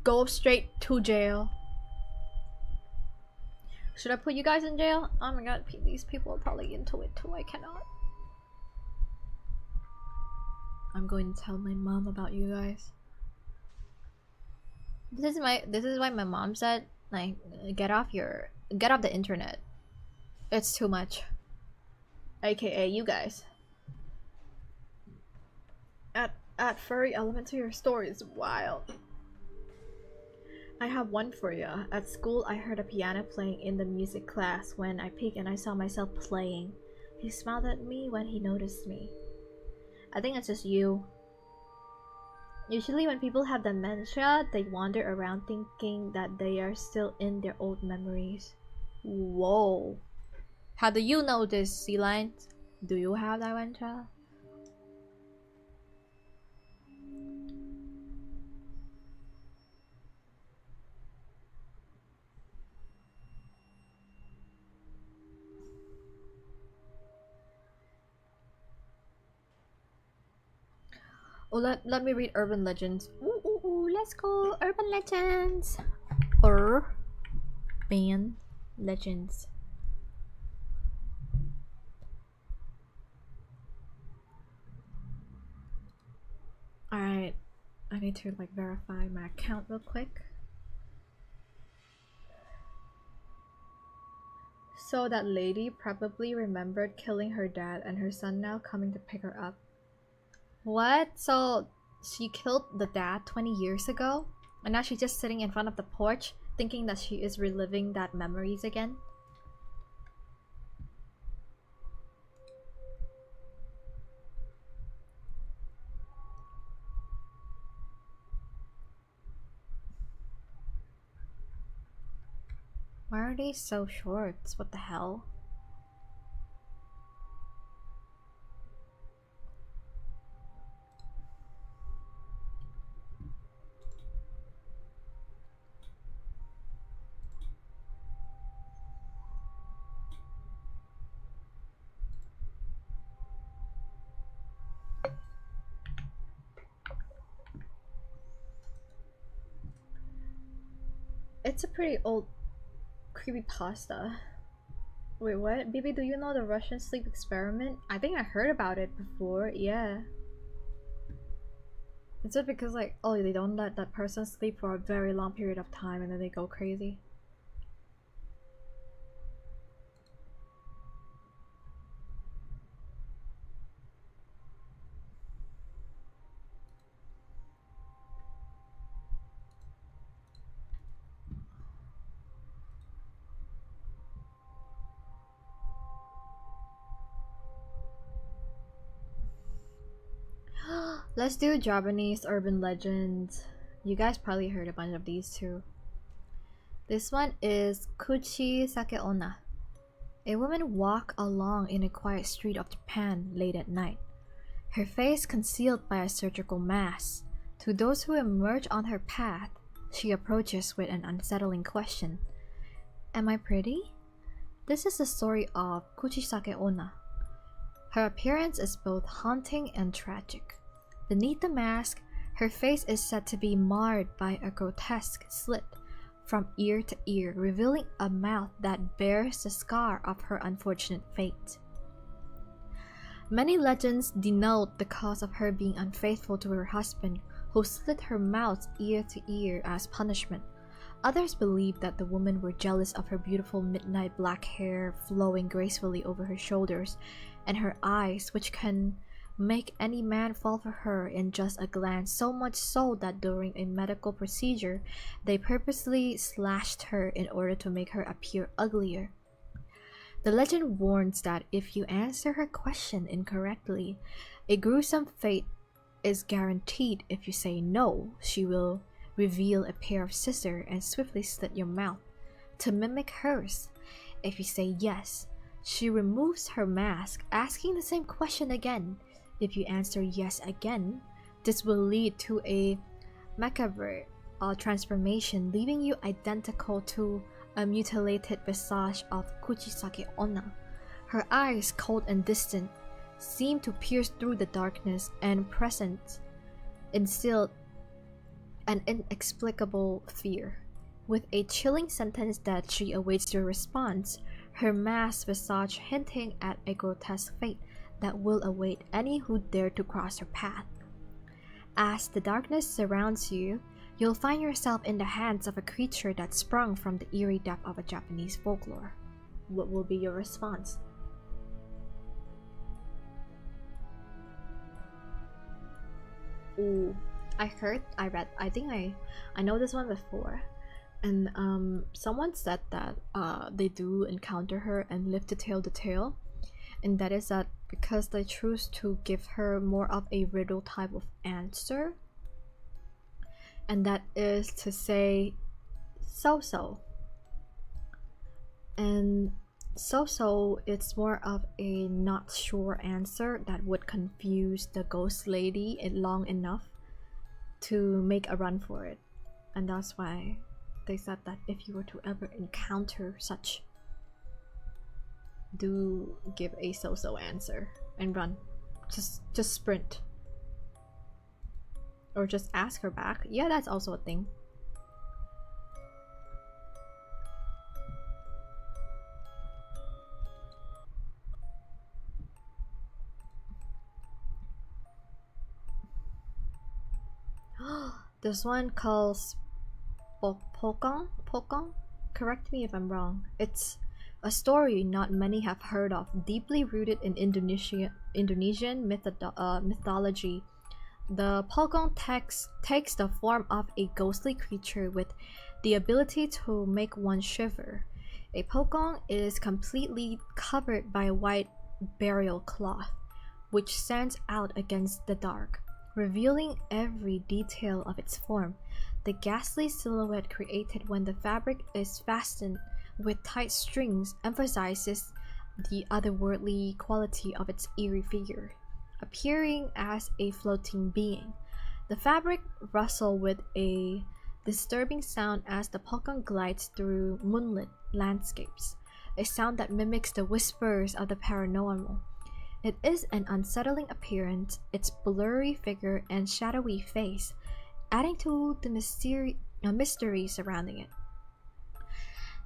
go straight to jail. Should I put you guys in jail? Oh my god, these people are probably into it too. I cannot. I'm going to tell my mom about you guys. This is why my mom said, like, get off the internet. It's too much. AKA you guys. Add furry element to your story is wild. I have one for you. At school, I heard a piano playing in the music class. When I peeked and I saw myself playing. He smiled at me when he noticed me. I think it's just you. Usually when people have dementia, they wander around thinking that they are still in their old memories. Whoa. How do you know this, Sea Lion? Do you have dementia? Oh, let me read urban legends. Ooh, let's go urban legends. Urban legends. Alright, I need to like verify my account real quick. So that lady probably remembered killing her dad and her son now coming to pick her up. What? So she killed the dad 20 years ago? And now she's just sitting in front of the porch thinking that she is reliving that memories again? Why are they so short? What the hell? It's a pretty old creepypasta. Wait, what? Bibi, do you know the Russian sleep experiment? I think I heard about it before, yeah. Is it because like, oh, they don't let that person sleep for a very long period of time and then they go crazy? Let's do Japanese urban legends. You guys probably heard a bunch of these too. This one is Kuchi Sake Onna. A woman walked along in a quiet street of Japan late at night, her face concealed by a surgical mask. To those who emerge on her path, she approaches with an unsettling question. Am I pretty? This is the story of Kuchisake Onna. Her appearance is both haunting and tragic. Beneath the mask, her face is said to be marred by a grotesque slit from ear to ear, revealing a mouth that bears the scar of her unfortunate fate. Many legends denote the cause of her being unfaithful to her husband, who slit her mouth ear to ear as punishment. Others believe that the women were jealous of her beautiful midnight black hair flowing gracefully over her shoulders, and her eyes, which can make any man fall for her in just a glance, so much so that during a medical procedure, they purposely slashed her in order to make her appear uglier. The legend warns that if you answer her question incorrectly, a gruesome fate is guaranteed. If you say no, she will reveal a pair of scissors and swiftly slit your mouth to mimic hers. If you say yes, she removes her mask, asking the same question again. If you answer yes again, this will lead to a macabre transformation, leaving you identical to a mutilated visage of Kuchisake Onna. Her eyes, cold and distant, seem to pierce through the darkness, and present instilled an inexplicable fear. With a chilling sentence that she awaits your response, her masked visage hinting at a grotesque fate that will await any who dare to cross her path. As the darkness surrounds you, you'll find yourself in the hands of a creature that sprung from the eerie depth of a Japanese folklore. What will be your response? Ooh, I think I know this one before. And someone said that they do encounter her and live to tell the tale. And that is that because they choose to give her more of a riddle type of answer, and that is to say so-so. And so-so, it's more of a not sure answer that would confuse the ghost lady long enough to make a run for it. And that's why they said that if you were to ever encounter such, do give a so-so answer and run. Just sprint. Or just ask her back. Yeah, that's also a thing. This one calls Pokong? Pokong? Correct me if I'm wrong. It's a story not many have heard of, deeply rooted in Indonesian mythology. The Pokong text takes the form of a ghostly creature with the ability to make one shiver. A Pokong is completely covered by a white burial cloth, which stands out against the dark, revealing every detail of its form. The ghastly silhouette created when the fabric is fastened with tight strings emphasizes the otherworldly quality of its eerie figure, appearing as a floating being. The fabric rustles with a disturbing sound as the Pokemon glides through moonlit landscapes, a sound that mimics the whispers of the paranormal. It is an unsettling appearance, its blurry figure and shadowy face adding to the mystery surrounding it.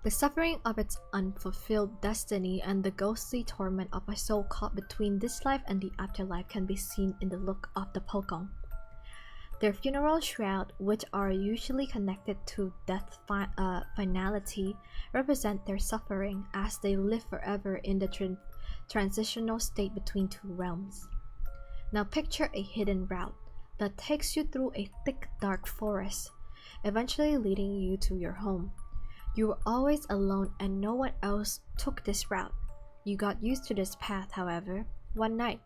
The suffering of its unfulfilled destiny and the ghostly torment of a soul caught between this life and the afterlife can be seen in the look of the Pokong. Their funeral shroud, which are usually connected to death finality, represent their suffering as they live forever in the transitional state between two realms. Now picture a hidden route that takes you through a thick dark forest, eventually leading you to your home. You were always alone and no one else took this route. You got used to this path, however. One night,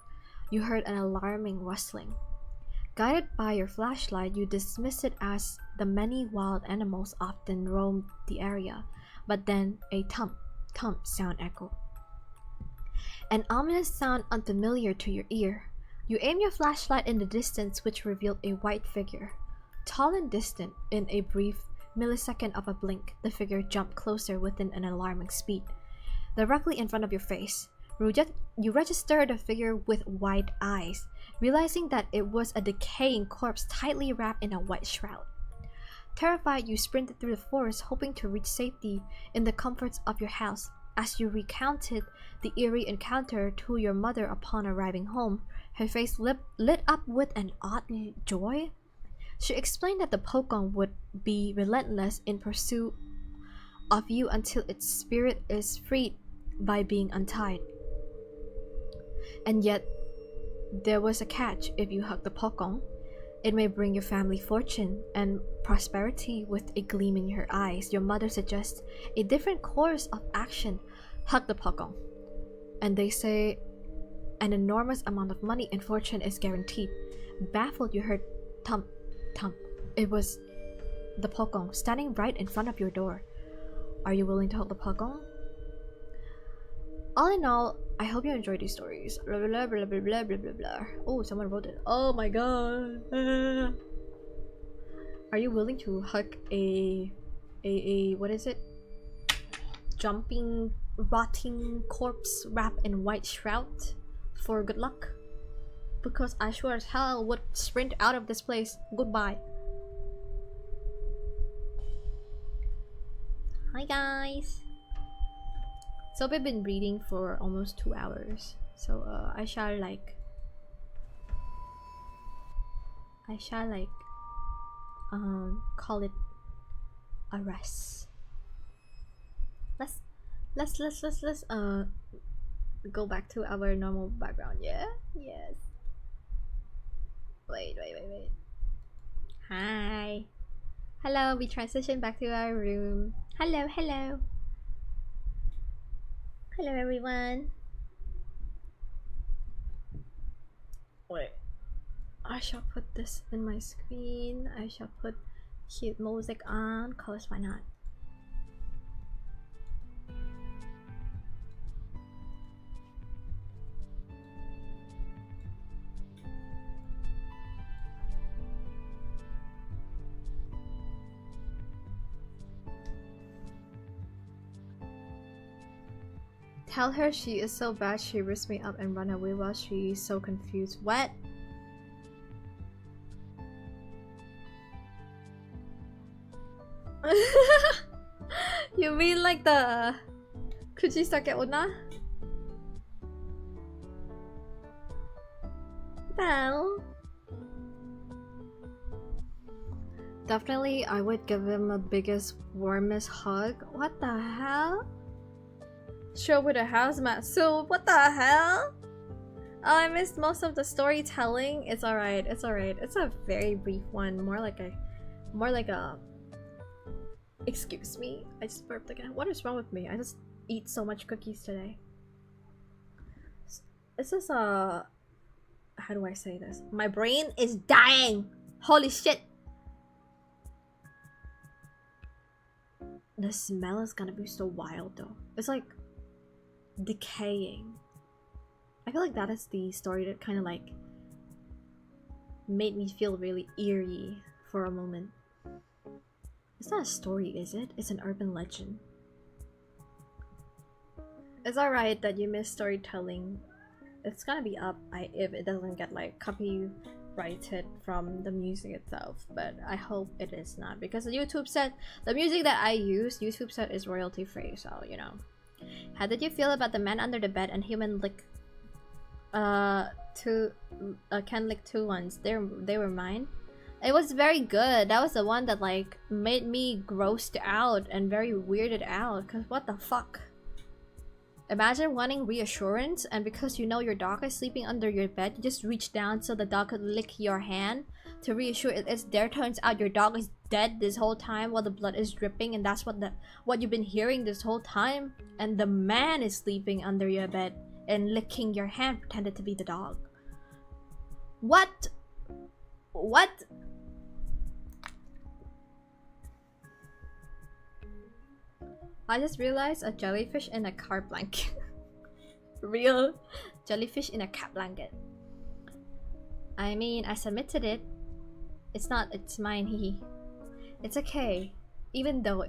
you heard an alarming rustling. Guided by your flashlight, you dismissed it as the many wild animals often roamed the area, but then a thump, thump sound echoed. An ominous sound unfamiliar to your ear. You aim your flashlight in the distance, which revealed a white figure. Tall and distant, in a brief millisecond of a blink, the figure jumped closer within an alarming speed. Directly in front of your face, you registered the figure with wide eyes, realizing that it was a decaying corpse tightly wrapped in a white shroud. Terrified, you sprinted through the forest, hoping to reach safety in the comforts of your house. As you recounted the eerie encounter to your mother upon arriving home, her face lit up with an odd joy. She explained that the Pokong would be relentless in pursuit of you until its spirit is freed by being untied. And yet, there was a catch. If you hug the Pokong, it may bring your family fortune and prosperity with a gleam in your eyes. Your mother suggests a different course of action. Hug the Pokong, and they say an enormous amount of money and fortune is guaranteed. Baffled, you heard thump, thump. It was the Pokong standing right in front of your door. Are you willing to hug the Pokong? All in all, I hope you enjoyed these stories. Blah blah blah blah blah blah blah blah. Oh, someone wrote it. Oh my god. Are you willing to hug a what is it? Jumping, rotting corpse wrapped in white shroud for good luck? Because I sure as hell would sprint out of this place. Goodbye. Hi guys. So we've been reading for almost 2 hours. So I shall call it a rest. Let's go back to our normal background. Yeah? Yes. Wait. Hi. Hello, we transitioned back to our room. Hello. Hello everyone. Wait. I shall put this in my screen. I shall put cute music on, cause why not? Tell her she is so bad she risked me up and run away while she is so confused. What? mean like the Kuchisake Onna? Well, definitely I would give him a biggest, warmest hug. What the hell? Show with a hazmat suit. What the hell? Oh, I missed most of the storytelling. It's alright. It's alright. It's a very brief one. More like a. Excuse me. I just burped again. What is wrong with me? I just eat so much cookies today. This is a. How do I say this? My brain is dying. Holy shit. The smell is gonna be so wild though. It's like decaying. I feel like that is the story that kind of like made me feel really eerie for a moment. It's not a story, is it? It's an urban legend. It's alright that you miss storytelling. It's gonna be up if it doesn't get like copyrighted from the music itself, but I hope it is not, because the YouTube said the music that I use, YouTube said is royalty free, so you know. How did you feel about the man under the bed and human lick can lick two ones? They were mine. It was very good. That was the one that like made me grossed out and very weirded out, cause what the fuck? Imagine wanting reassurance, and because you know your dog is sleeping under your bed, you just reach down so the dog could lick your hand to reassure it's there. Turns out your dog is dead this whole time while the blood is dripping, and that's what you've been hearing this whole time. And the man is sleeping under your bed and licking your hand, pretended to be the dog. What? What? I just realized a jellyfish in a car blanket. Real jellyfish in a cat blanket. I mean, I submitted it. It's mine, hee. It's okay. Even though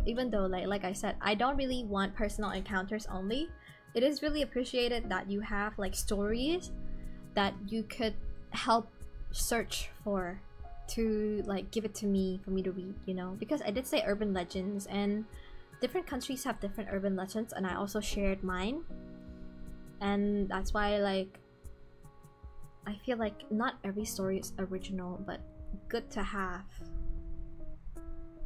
like I said, I don't really want personal encounters only. It is really appreciated that you have like stories that you could help search for to like give it to me for me to read, you know? Because I did say urban legends, and different countries have different urban legends, and I also shared mine. And that's why like I feel like not every story is original, but good to have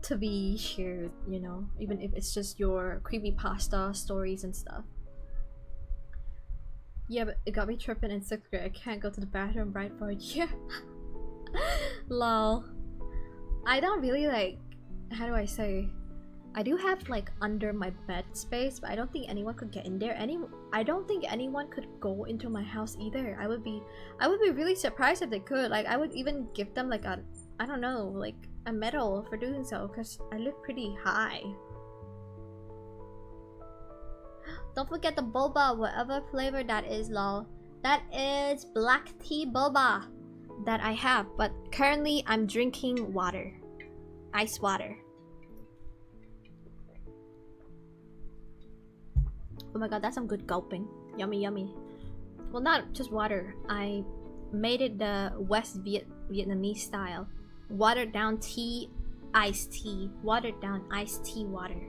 to be shared, you know, even if it's just your creepypasta stories and stuff. Yeah, but it got me tripping in 6th grade. I can't go to the bathroom right for a year. Lol. I don't really like, how do I say, I do have like under my bed space, but I don't think anyone could get in there. I don't think anyone could go into my house either. I would be really surprised if they could. Like I would even give them like a, I don't know, like a medal for doing so, because I live pretty high. Don't forget the boba, whatever flavor that is, lol. That is black tea boba that I have, but currently I'm drinking water. Ice water. Oh my god, that's some good gulping. Yummy, yummy. Well, not just water. I made it the West Vietnamese style. Watered down tea, iced tea. Watered down iced tea water.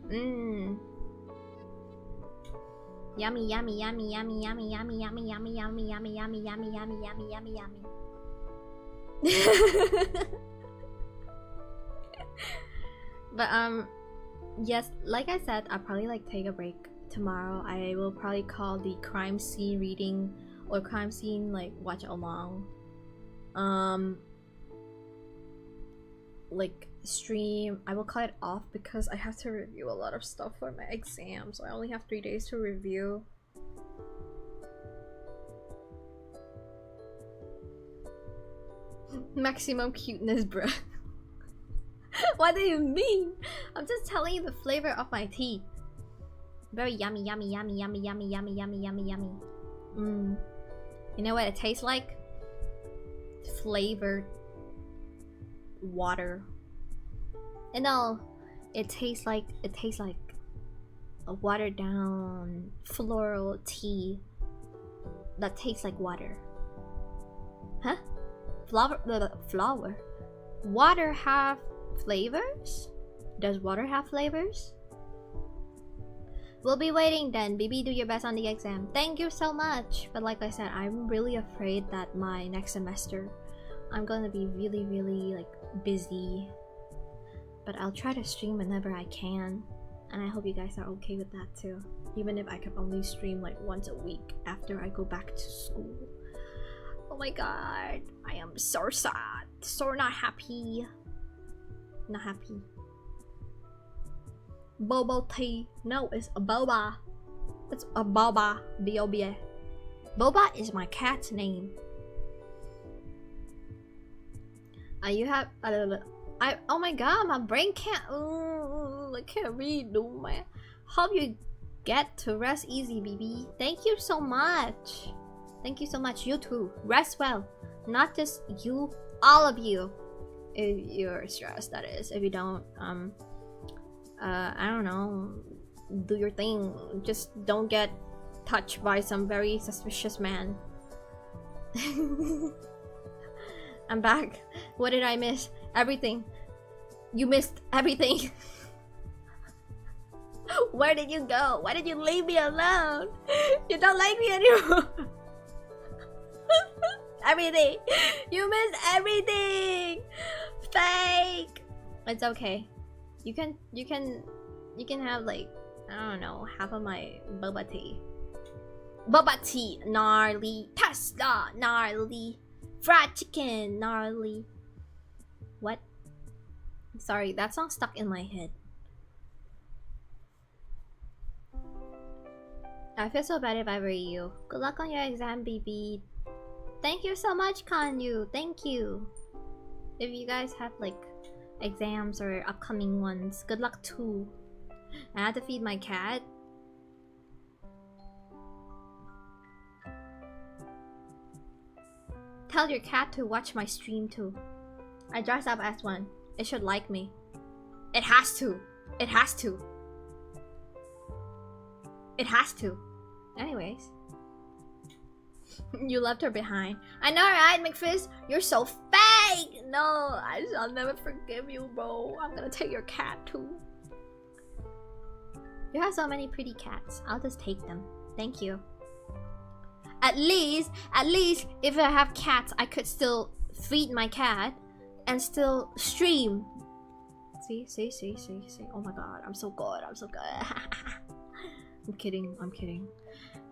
Mmm. Yummy, yummy, yummy, yummy, yummy, yummy, yummy, yummy, yummy, yummy, yummy, yummy, yummy, yummy, yummy, yummy. But yes, like I said, I'll probably like take a break tomorrow. I will probably call the crime scene reading or crime scene like watch along like stream. I will cut it off because I have to review a lot of stuff for my exam, so I only have 3 days to review. Maximum cuteness, bruh. What do you mean? I'm just telling you the flavor of my tea. Very yummy, yummy, yummy, yummy, yummy, yummy, yummy, yummy, yummy. Mmm. You know what it tastes like? Flavored water. And no, it tastes like a watered down floral tea that tastes like water. Huh? Flower. Water have flavors? Does water have flavors? We'll be waiting then. Bibi, do your best on the exam. Thank you so much. But like I said, I'm really afraid that my next semester, I'm gonna be really like busy. But I'll try to stream whenever I can. And I hope you guys are okay with that too. Even if I can only stream like once a week after I go back to school. Oh my god. I am so sad. So not happy. Not happy. Bobo tea. No, it's a boba. It's a boba. B-O-B-A. Boba is my cat's name. You have oh my god, my brain can't I can't read, no man. Hope you get to rest easy, Bibi. Thank you so much. Thank you so much. You too. Rest well. Not just you, all of you. If you're stressed, that is. If you don't, I don't know, do your thing. Just don't get touched by some very suspicious man. I'm back. What did I miss? Everything. You missed everything. Where did you go? Why did you leave me alone? You don't like me anymore. Everything. You missed everything. Fake. It's okay. You can have like, I don't know, half of my boba tea. Boba tea, gnarly. Pasta, gnarly. Fried chicken, gnarly. What? Sorry, that song stuck in my head. I feel so bad if I were you. Good luck on your exam, Bibi. Thank you so much, Kanyu. Thank you. If you guys have like exams or upcoming ones, good luck too. I had to feed my cat. Tell your cat to watch my stream too. I dressed up as one. It should like me. It has to. It has to. It has to. Anyways. You left her behind. I know, right, McFizz? You're so fake! No, I'll never forgive you, bro. I'm gonna take your cat too. You have so many pretty cats. I'll just take them. Thank you. At least, if I have cats, I could still feed my cat and still stream. See. Oh my god, I'm so good. I'm so good. I'm kidding.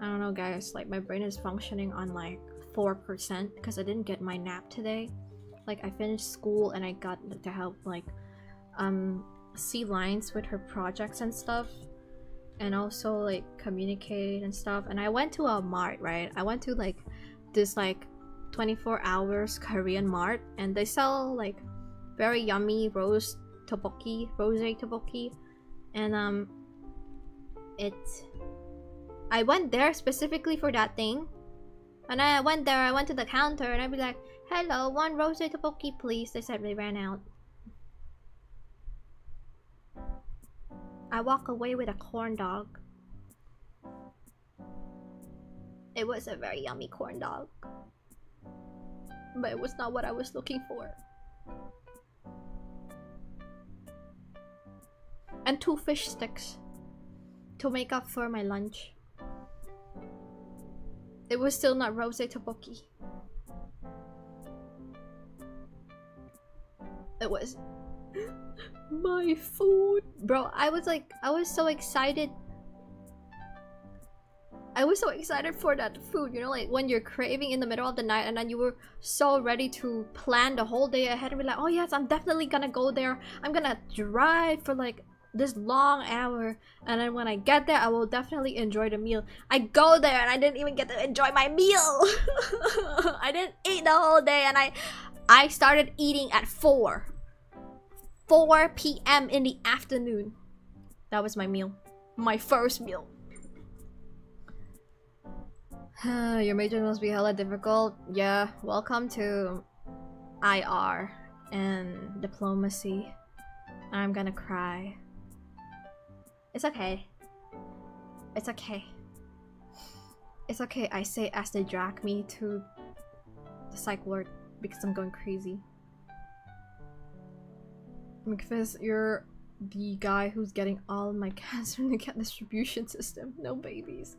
I don't know, guys. Like, my brain is functioning on like 4% because I didn't get my nap today. Like, I finished school and I got to help like see lines with her projects and stuff, and also like communicate and stuff. And I went to a mart, right? I went to like this like 24 hours Korean mart, and they sell like very yummy rose tteokbokki, and I went there specifically for that thing. And I went there, I went to the counter and I'd be like, hello, one rose tteokbokki please. They said they ran out. I walk away with a corn dog. It was a very yummy corn dog, but it was not what I was looking for. And 2 fish sticks to make up for my lunch. It was still not rose tteokbokki. It was my food. Bro, I was so excited. I was so excited for that food, you know, like when you're craving in the middle of the night and then you were so ready to plan the whole day ahead and be like, oh yes, I'm definitely gonna go there. I'm gonna drive for like this long hour, and then when I get there I will definitely enjoy the meal. I go there and I didn't even get to enjoy my meal. I didn't eat the whole day, and I started eating at 4 p.m. in the afternoon. That was my meal. My first meal. Your major must be hella difficult. Yeah, welcome to IR and diplomacy. I'm gonna cry. It's okay. It's okay. It's okay, I say as they drag me to the psych ward because I'm going crazy. McFizz, you're the guy who's getting all my cats from the cat distribution system. No babies.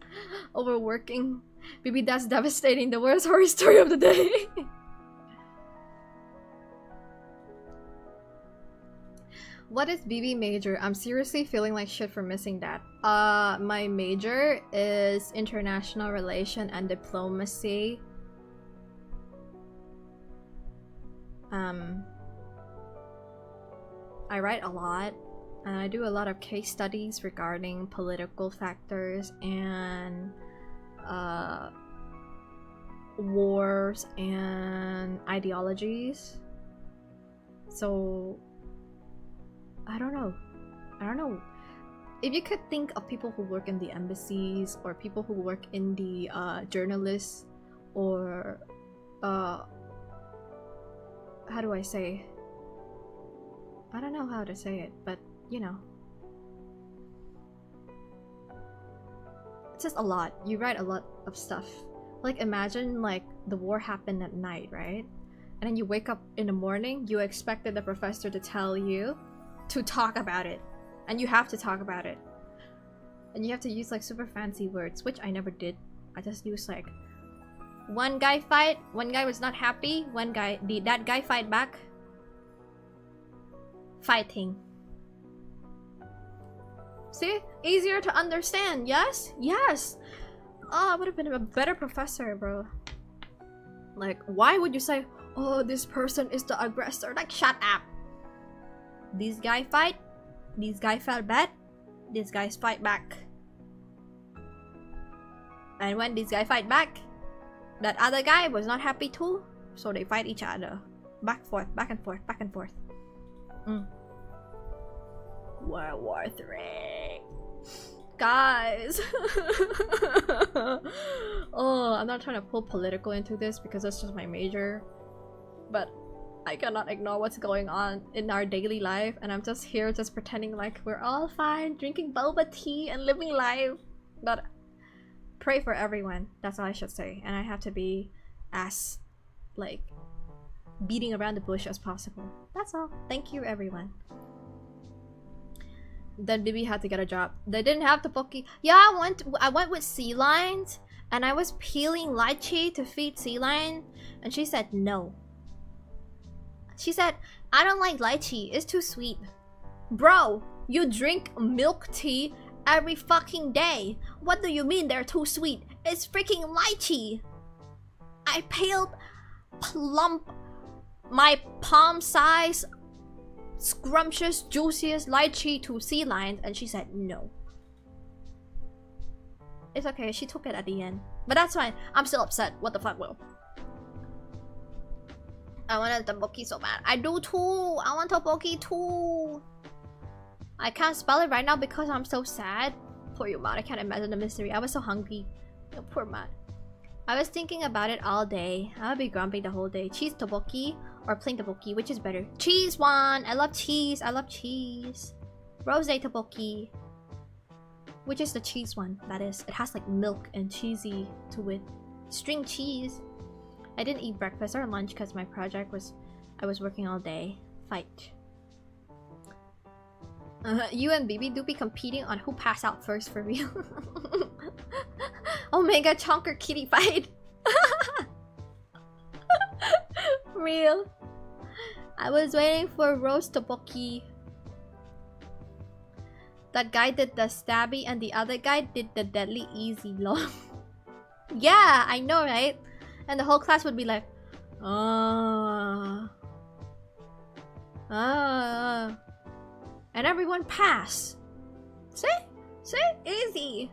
Overworking. Bibi, that's devastating. The worst horror story of the day. What is BB major? I'm seriously feeling like shit for missing that. My major is international relation and diplomacy. I write a lot, and I do a lot of case studies regarding political factors and wars and ideologies. So I don't know. If you could think of people who work in the embassies or people who work in the journalists or how do I say? I don't know how to say it, but you know. It's just a lot. You write a lot of stuff. Like imagine like the war happened at night, right? And then you wake up in the morning, you expected the professor to tell you to talk about it. And you have to talk about it. And you have to use like super fancy words, which I never did. I just used like one guy fight, one guy was not happy, that guy fight back. Fighting. See? Easier to understand, yes? Yes! Oh, I would have been a better professor, bro. Like, why would you say, oh, this person is the aggressor? Like, shut up! This guy fight, this guy felt bad, this guy's fight back. And when this guy fight back, that other guy was not happy too, so they fight each other. Back and forth. World War III. Guys. Oh, I'm not trying to pull political into this because that's just my major. But I cannot ignore what's going on in our daily life, and I'm just here just pretending like we're all fine, drinking boba tea and living life. But pray for everyone, that's all I should say. And I have to be as like beating around the bush as possible. That's all. Thank you everyone. Then Bibi had to get a job. They didn't have tteokbokki. Yeah, I went with sea lions and I was peeling lychee to feed sea lion and she said no. She said, I don't like lychee, it's too sweet. Bro, you drink milk tea every fucking day. What do you mean they're too sweet? It's freaking lychee. I peeled plump my palm size scrumptious juiciest lychee to sea lions and she said no. It's okay, she took it at the end. But that's fine, I'm still upset. What the fuck, Will? I wanted tteokbokki so bad. I do too. I want tteokbokki too. I can't spell it right now because I'm so sad. Poor Yumat, I can't imagine the mystery. I was so hungry. Oh, poor Matt. I was thinking about it all day. I would be grumpy the whole day. Cheese tteokbokki or plain tteokbokki, which is better? Cheese one. I love cheese. I love cheese. Rose tteokbokki, which is the cheese one. That is. It has like milk and cheesy to it. String cheese. I didn't eat breakfast or lunch because my project was... I was working all day. Fight. You and Bibi do be competing on who passed out first for real. Omega Chonker Kitty fight. Real. I was waiting for roast tteokbokki. That guy did the stabby and the other guy did the deadly easy long. Yeah, I know, right? And the whole class would be like, and everyone pass. See? Easy.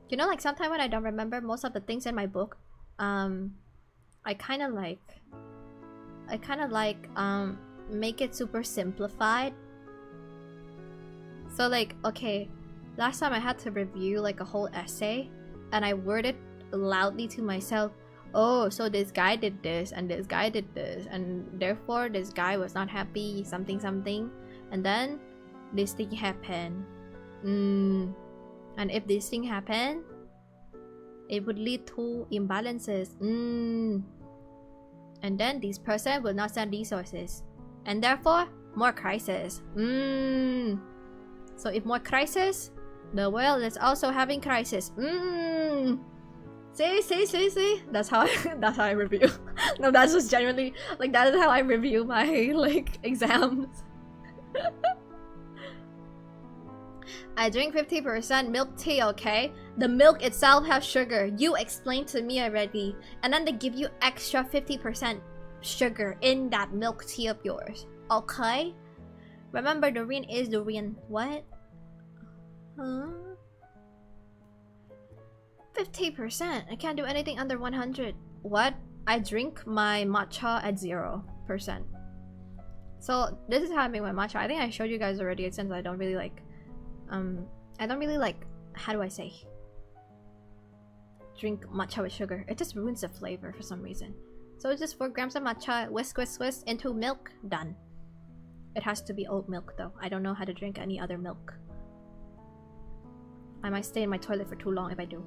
You know, like sometimes when I don't remember most of the things in my book, I kind of like make it super simplified. So like, okay, last time I had to review like a whole essay and I worded loudly to myself, oh, so this guy did this and this guy did this and therefore this guy was not happy, something and then this thing happened, and if this thing happened it would lead to imbalances, and then this person will not send resources and therefore More crisis. So if more crisis, the world is also having crisis. See. That's how I review. No, that's just genuinely like that is how I review my like exams. I drink 50% milk tea, okay? The milk itself has sugar. You explained to me already. And then they give you extra 50% sugar in that milk tea of yours. Okay? Remember, Doreen is Doreen. What? Huh? 50%. I can't do anything under 100. What? I drink my matcha at 0%. So this is how I make my matcha. I think I showed you guys already since I don't really like how do I say, drink matcha with sugar. It just ruins the flavor for some reason. So it's just 4 grams of matcha, whisk into milk, done. It has to be oat milk though. I don't know how to drink any other milk. I might stay in my toilet for too long if I do.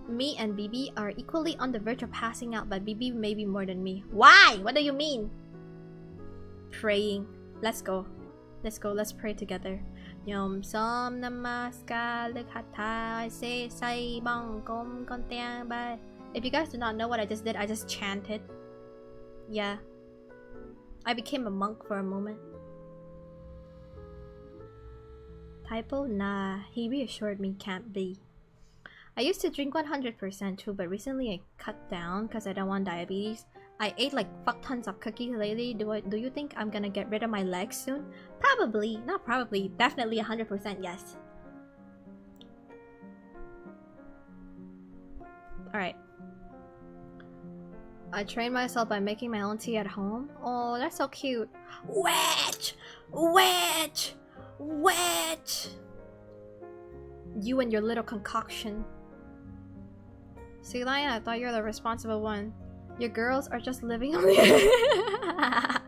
Me and Bibi are equally on the verge of passing out, but Bibi maybe more than me. Why? What do you mean? Praying. Let's go. Let's pray together. Nhom som namaskar lekhatha se sai bong kom kon tiang ba. If you guys do not know what I just did, I just chanted. Yeah. I became a monk for a moment. Typo? Nah, he reassured me can't be. I used to drink 100% too, but recently I cut down because I don't want diabetes. I ate like fuck tons of cookies lately. Do you think I'm gonna get rid of my legs soon? Probably. Not probably. Definitely 100% yes. Alright. I train myself by making my own tea at home. Oh, that's so cute. Wedge! You and your little concoction. See, Lion, I thought you were the responsible one. Your girls are just living on the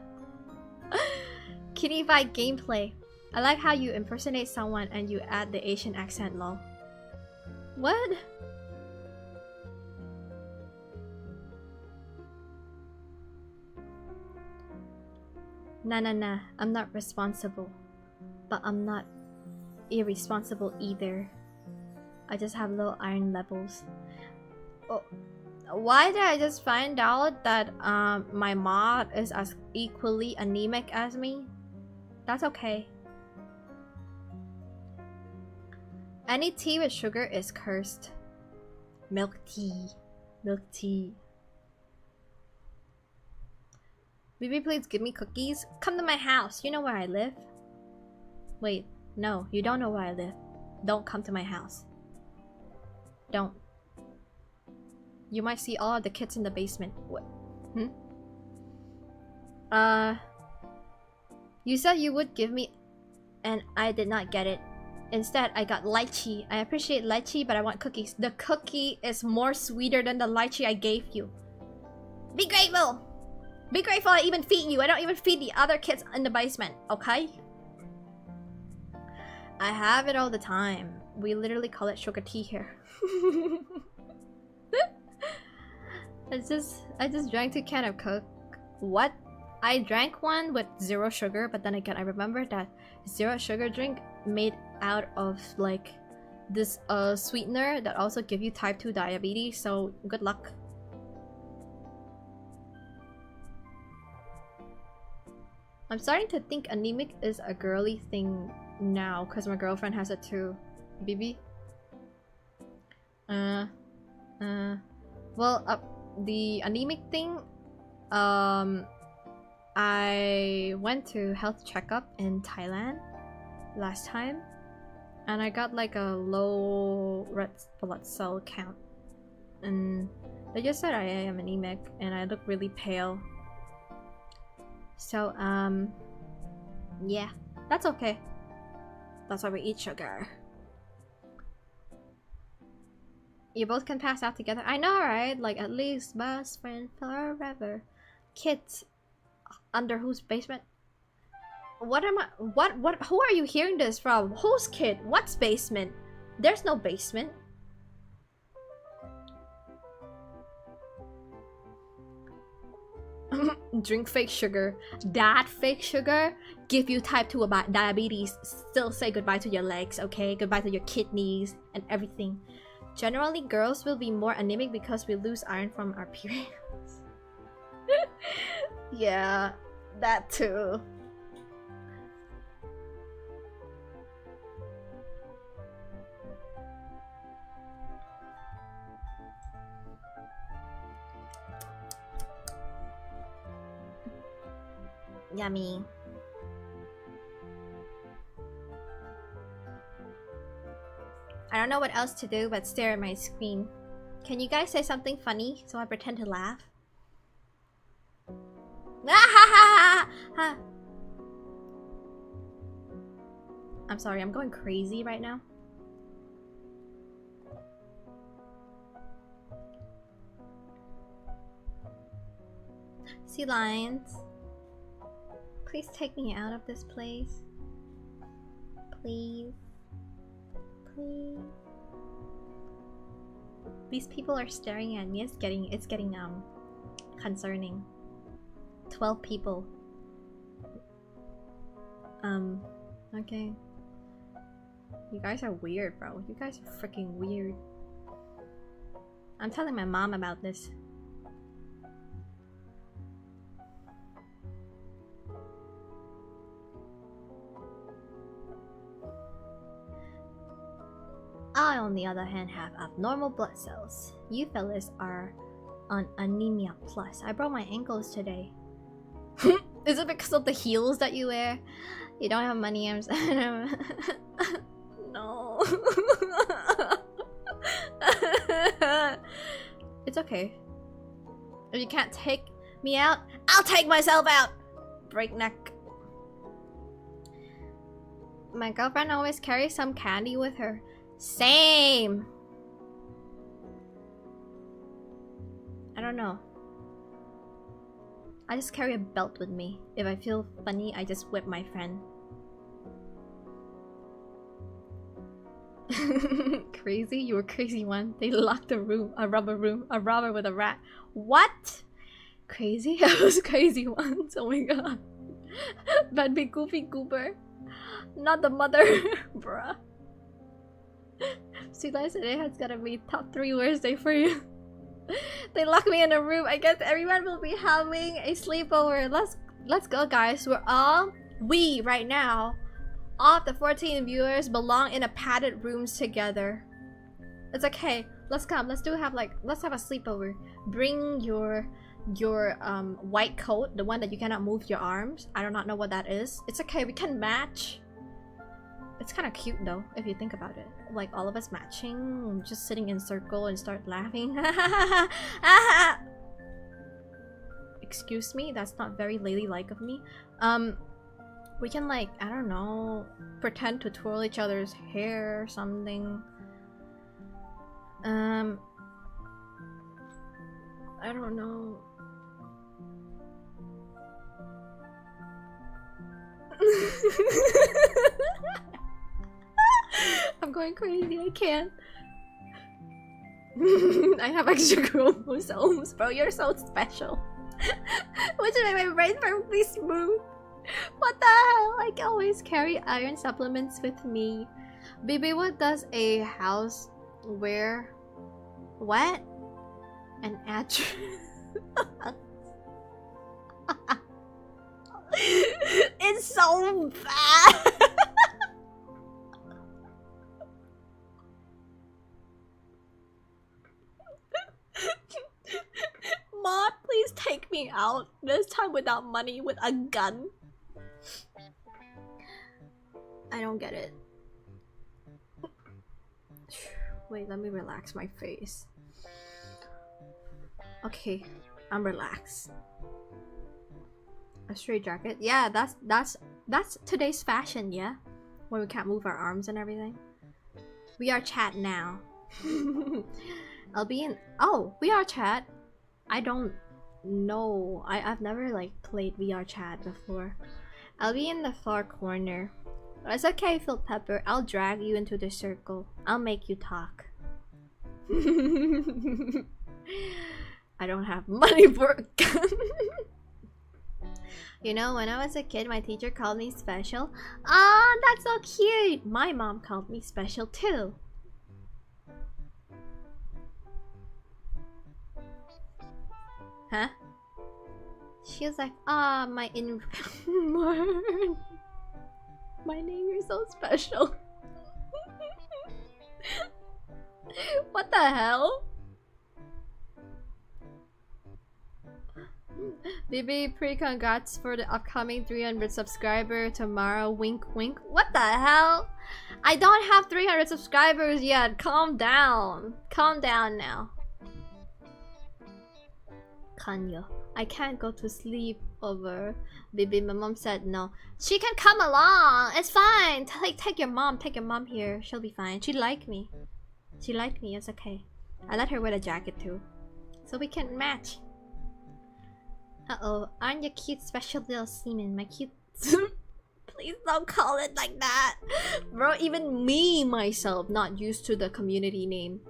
Kitty fight gameplay. I like how you impersonate someone and you add the Asian accent, lol. What? Nah. I'm not responsible. But I'm not irresponsible either. I just have low iron levels. Oh. Why did I just find out that my mod is as equally anemic as me? That's okay. Any tea with sugar is cursed. Milk tea. Bibi, please give me cookies. Come to my house. You know where I live. Wait, no, you don't know where I live. Don't come to my house. Don't. You might see all of the kids in the basement. What? You said you would give me, and I did not get it. Instead, I got lychee. I appreciate lychee, but I want cookies. The cookie is more sweeter than the lychee I gave you. Be grateful! Be grateful I even feed you. I don't even feed the other kids in the basement, okay? I have it all the time. We literally call it sugar tea here. I just drank 2 cans of Coke. What? I drank one with 0 sugar, but then again I remember that 0 sugar drink made out of like this sweetener that also give you type 2 diabetes, so good luck. I'm starting to think anemic is a girly thing now because my girlfriend has it too. Bibi? Well, the anemic thing, I went to health checkup in Thailand last time and I got like a low red blood cell count and they just said I am anemic and I look really pale. So yeah, that's okay. That's why we eat sugar. You both can pass out together. I know, right? Like, at least best friend forever. Kids under whose basement? What am I? What? Who are you hearing this from? Whose kid? What's basement? There's no basement. Drink fake sugar. That fake sugar give you type 2 diabetes. Still say goodbye to your legs, okay? Goodbye to your kidneys and everything. Generally, girls will be more anemic because we lose iron from our periods. Yeah, that too. Yummy. I don't know what else to do but stare at my screen. Can you guys say something funny so I pretend to laugh? I'm sorry, I'm going crazy right now. Sea lions, please take me out of this place. Please. Please. These people are staring at me. It's getting concerning. 12 people. Okay. You guys are weird, bro. You guys are freaking weird. I'm telling my mom about this. I, on the other hand, have abnormal blood cells. You fellas are on anemia plus. I broke my ankles today. Is it because of the heels that you wear? You don't have money, I'm no. It's okay. If you can't take me out, I'll take myself out! Breakneck. My girlfriend always carries some candy with her. Same! I don't know. I just carry a belt with me. If I feel funny, I just whip my friend. Crazy? You were crazy one. They locked a room. A robber with a rat. What? Crazy? I was crazy once. Oh my god. That'd be Goofy Goober. Not the mother. Bruh. See, guys, today has gotta be top 3 worst day for you. They locked me in a room. I guess everyone will be having a sleepover. Let's go, guys. We right now, all of the 14 viewers belong in a padded rooms together. It's okay. Let's come. Let's have a sleepover. Bring your white coat, the one that you cannot move your arms. I do not know what that is. It's okay. We can match. It's kind of cute though, if you think about it. Like all of us matching, just sitting in circle and start laughing. Excuse me, that's not very ladylike of me. We can like, I don't know, pretend to twirl each other's hair or something. I don't know. I'm going crazy, I can't. I have extra chromosomes, bro. You're so special. Which make my brain perfectly smooth. What the hell? I can always carry iron supplements with me. Bibi, what does a house wear? What? An attribute. It's so bad. Mod, please take me out. This time without money, with a gun. I don't get it. Wait, let me relax my face. Okay, I'm relaxed. A straight jacket? Yeah, that's today's fashion, yeah? When we can't move our arms and everything. We are chat now. I'll be in. Oh, VR chat. I don't know. I've never like played VR chat before. I'll be in the far corner. It's okay, Phil Pepper. I'll drag you into the circle. I'll make you talk. I don't have money for a gun. You know, when I was a kid, my teacher called me special. Ah, that's so cute. My mom called me special too. Huh? She was like, ah, my my name is so special. What the hell? Bibi, pre-congrats for the upcoming 300 subscriber tomorrow. Wink wink. What the hell? I don't have 300 subscribers yet. Calm down. Calm down now. Kanya, I can't go to sleep over. Bibi, my mom said no. She can come along. It's fine. Take your mom. Take your mom here. She'll be fine. She like me. She like me. It's okay. I let her wear the jacket too, so we can match. Uh-oh, aren't you cute special little seaman? My cute... Please don't call it like that. Bro, even me, myself, not used to the community name.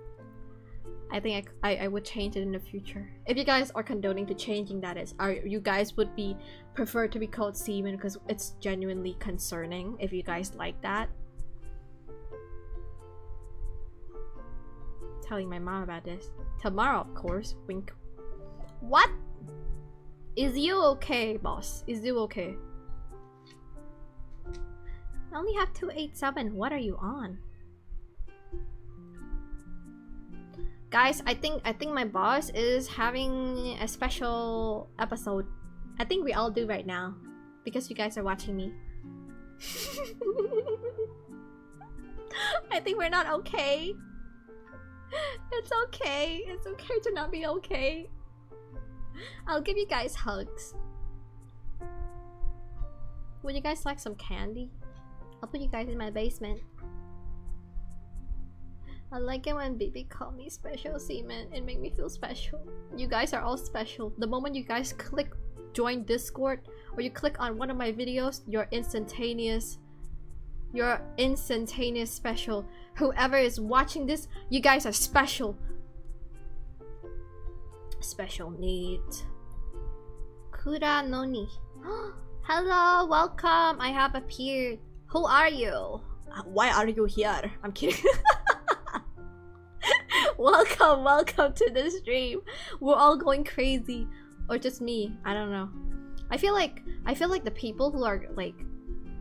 I think I would change it in the future. If you guys are condoning to changing that, you guys would be prefer to be called seaman because it's genuinely concerning if you guys like that. Telling my mom about this. Tomorrow, of course. Wink. What? Is you okay, boss? Is you okay? I only have 287. What are you on? Guys, I think my boss is having a special episode. I think we all do right now because you guys are watching me. I think we're not okay. It's okay. It's okay to not be okay. I'll give you guys hugs. Would you guys like some candy? I'll put you guys in my basement. I like it when Bibi called me special seaman. It made me feel special. You guys are all special. The moment you guys click join Discord or you click on one of my videos, you're instantaneous special. Whoever is watching this, you guys are special. Special needs. Kura noni. Hello, welcome. I have appeared. Who are you? Why are you here? I'm kidding. welcome to the stream. We're all going crazy, or just me. I don't know. I feel like the people who are like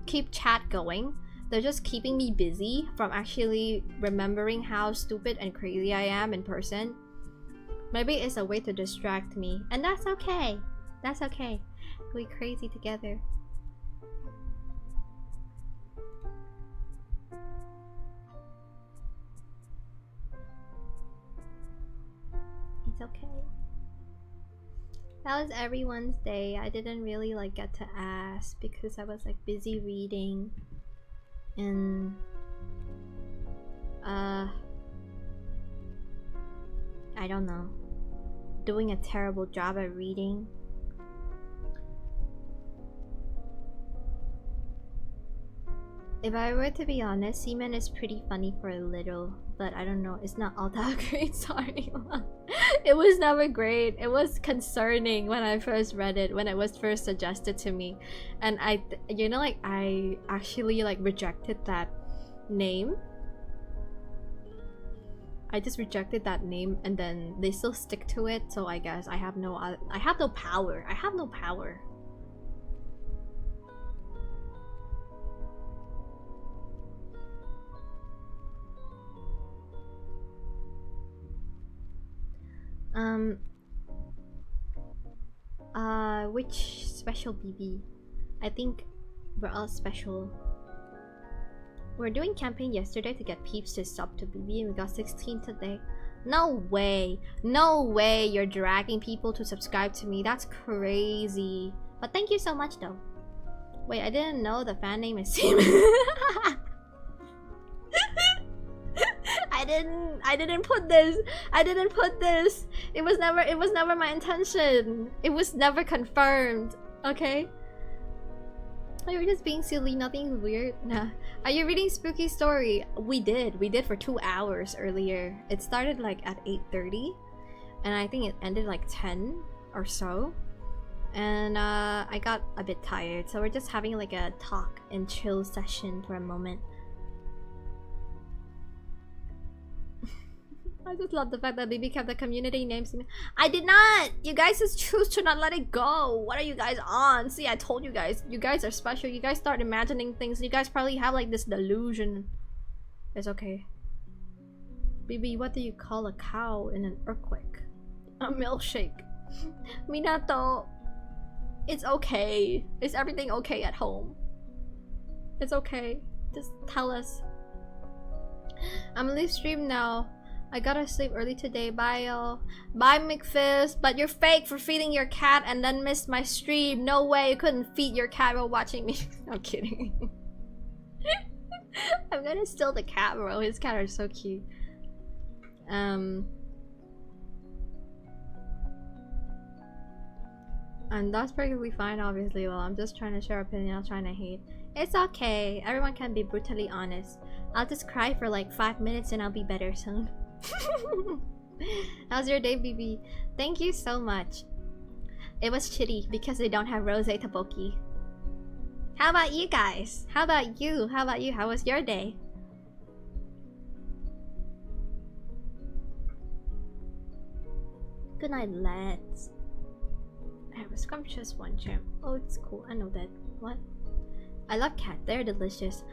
keep chat going, they're just keeping me busy from actually remembering how stupid and crazy I am in person. Maybe it's a way to distract me, and that's okay. That's okay. We're crazy together. It's okay. That was everyone's day. I didn't really like get to ask because I was like busy reading and I don't know, doing a terrible job at reading. If I were to be honest, Seaman is pretty funny for a little, but I don't know, it's not all that great. Sorry. It was never great. It was concerning when I first read it, when it was first suggested to me, and I actually like rejected that name. I just rejected that name, and then they still stick to it, so I guess I have no power. I have no power. Which special BB? I think we're all special. We were doing campaign yesterday to get peeps to sub to BB, and we got 16 today. No way! No way you're dragging people to subscribe to me. That's crazy. But thank you so much though. Wait, I didn't know the fan name is Seaman. I didn't put this. I didn't put this. It was never my intention. It was never confirmed. Okay? Oh, you're just being silly, nothing weird. Nah. Are you reading Spooky Story? We did for 2 hours earlier. It started like at 8:30 and I think it ended like 10 or so. And I got a bit tired, so we're just having like a talk and chill session for a moment. I just love the fact that Bibi kept the community names. I did not! You guys just choose to not let it go. What are you guys on? See, I told you guys are special. You guys start imagining things. You guys probably have like this delusion. It's okay. Bibi, what do you call a cow in an earthquake? A milkshake. Minato, it's okay. Is everything okay at home? It's okay. Just tell us. I'm live stream now. I gotta sleep early today. Bye, y'all. Bye, McFizz. But you're fake for feeding your cat and then missed my stream. No way you couldn't feed your cat while watching me. I'm kidding. I'm gonna steal the cat, bro. His cat are so cute. And that's perfectly fine, obviously. Well, I'm just trying to share opinion, not trying to hate. It's okay. Everyone can be brutally honest. I'll just cry for like 5 minutes and I'll be better soon. How's your day, Bibi? Thank you so much. It was shitty because they don't have rose tteokbokki. How about you guys? How about you? How about you? How was your day? Good night, lads. I have a scrumptious one, champ. Oh, it's cool. I know that. What? I love cat. They're delicious.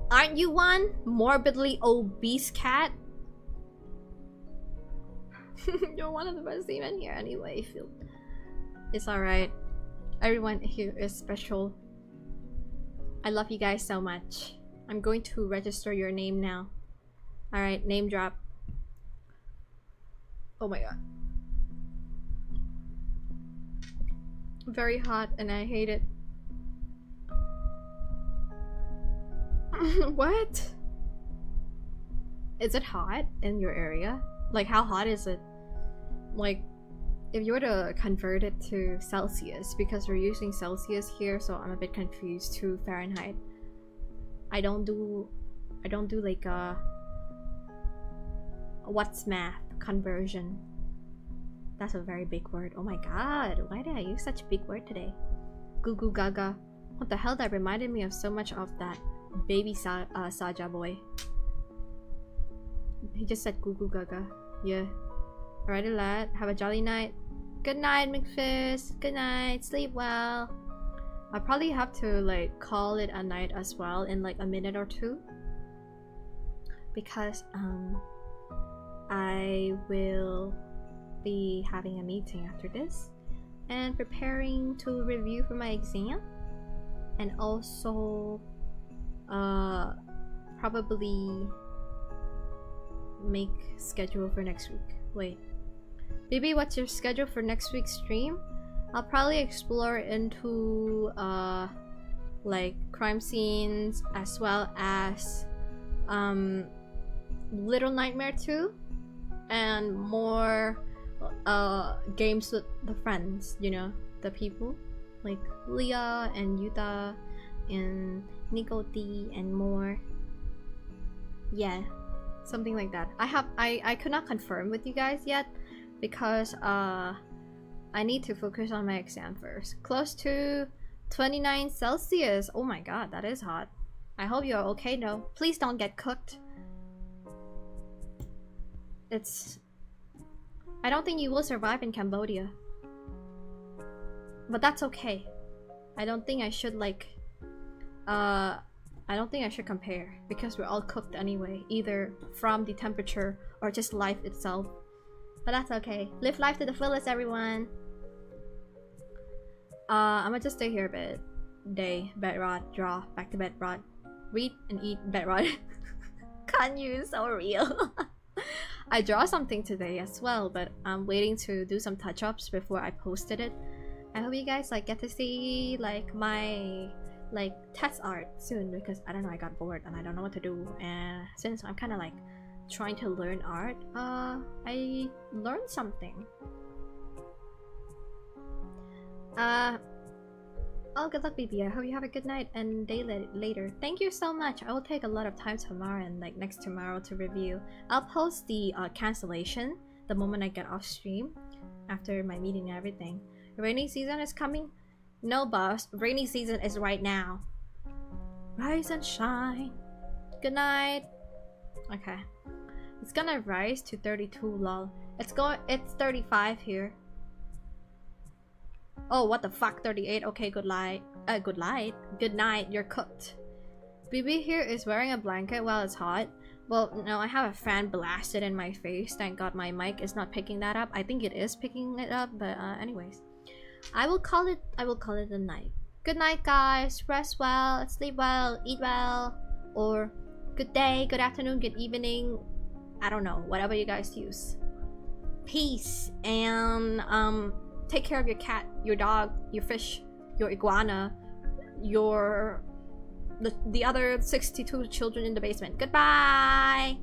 Aren't you one? Morbidly obese cat? You're one of the best demon here anyway, Phil. It's alright. Everyone here is special. I love you guys so much. I'm going to register your name now. Alright, name drop. Oh my god. Very hot and I hate it. What? Is it hot in your area? Like, how hot is it? Like, if you were to convert it to Celsius, because we're using Celsius here, so I'm a bit confused to Fahrenheit. I don't do like a what's math conversion. That's a very big word. Oh my god, why did I use such a big word today? Goo goo gaga. What the hell, that reminded me of so much of that baby Saja boy. He just said goo goo gaga. Yeah. Alrighty lad, have a jolly night. Good night, McFizz. Good night, sleep well. I'll probably have to like call it a night as well in like a minute or two. Because I will be having a meeting after this and preparing to review for my exam, and also probably make schedule for next week. Wait, Bibi, what's your schedule for next week's stream? I'll probably explore into like crime scenes as well as Little Nightmare 2 and more games with the friends, you know, the people like Leah and Yuta and Nico D and more. Yeah, something like that. I could not confirm with you guys yet because I need to focus on my exam first. Close to 29 Celsius. Oh my god, that is hot. I hope you're okay though. Please don't get cooked. I don't think you will survive in Cambodia. But that's okay. I don't think I should like I don't think I should compare because we're all cooked anyway, either from the temperature or just life itself. But that's okay. Live life to the fullest, everyone. I'm gonna just stay here a bit. Day, bed rot, draw, back to bed rot, read and eat, bed rot. Can't you? So real. I draw something today as well, but I'm waiting to do some touch-ups before I posted it. I hope you guys like get to see like my like test art soon, because I don't know, I got bored and I don't know what to do, and since I'm kind of like trying to learn art, I learned something. Oh, good luck, Bibi. I hope you have a good night and day later. Thank you so much. I will take a lot of time tomorrow and like next tomorrow to review. I'll post the cancellation the moment I get off stream after my meeting and everything. Rainy season is coming? No, boss. Rainy season is right now. Rise and shine. Good night. Okay. It's gonna rise to 32, lol. It's 35 here. Oh, what the fuck, 38. Okay, good night. Good night, you're cooked. Bibi here is wearing a blanket while it's hot. Well, no, I have a fan blasted in my face. Thank god my mic is not picking that up. I think it is picking it up, but anyways. I will call it a night. Good night, guys. Rest well, sleep well, eat well, or good day, good afternoon, good evening. I don't know, whatever you guys use. Peace, and take care of your cat, your dog, your fish, your iguana, the other 62 children in the basement. Goodbye!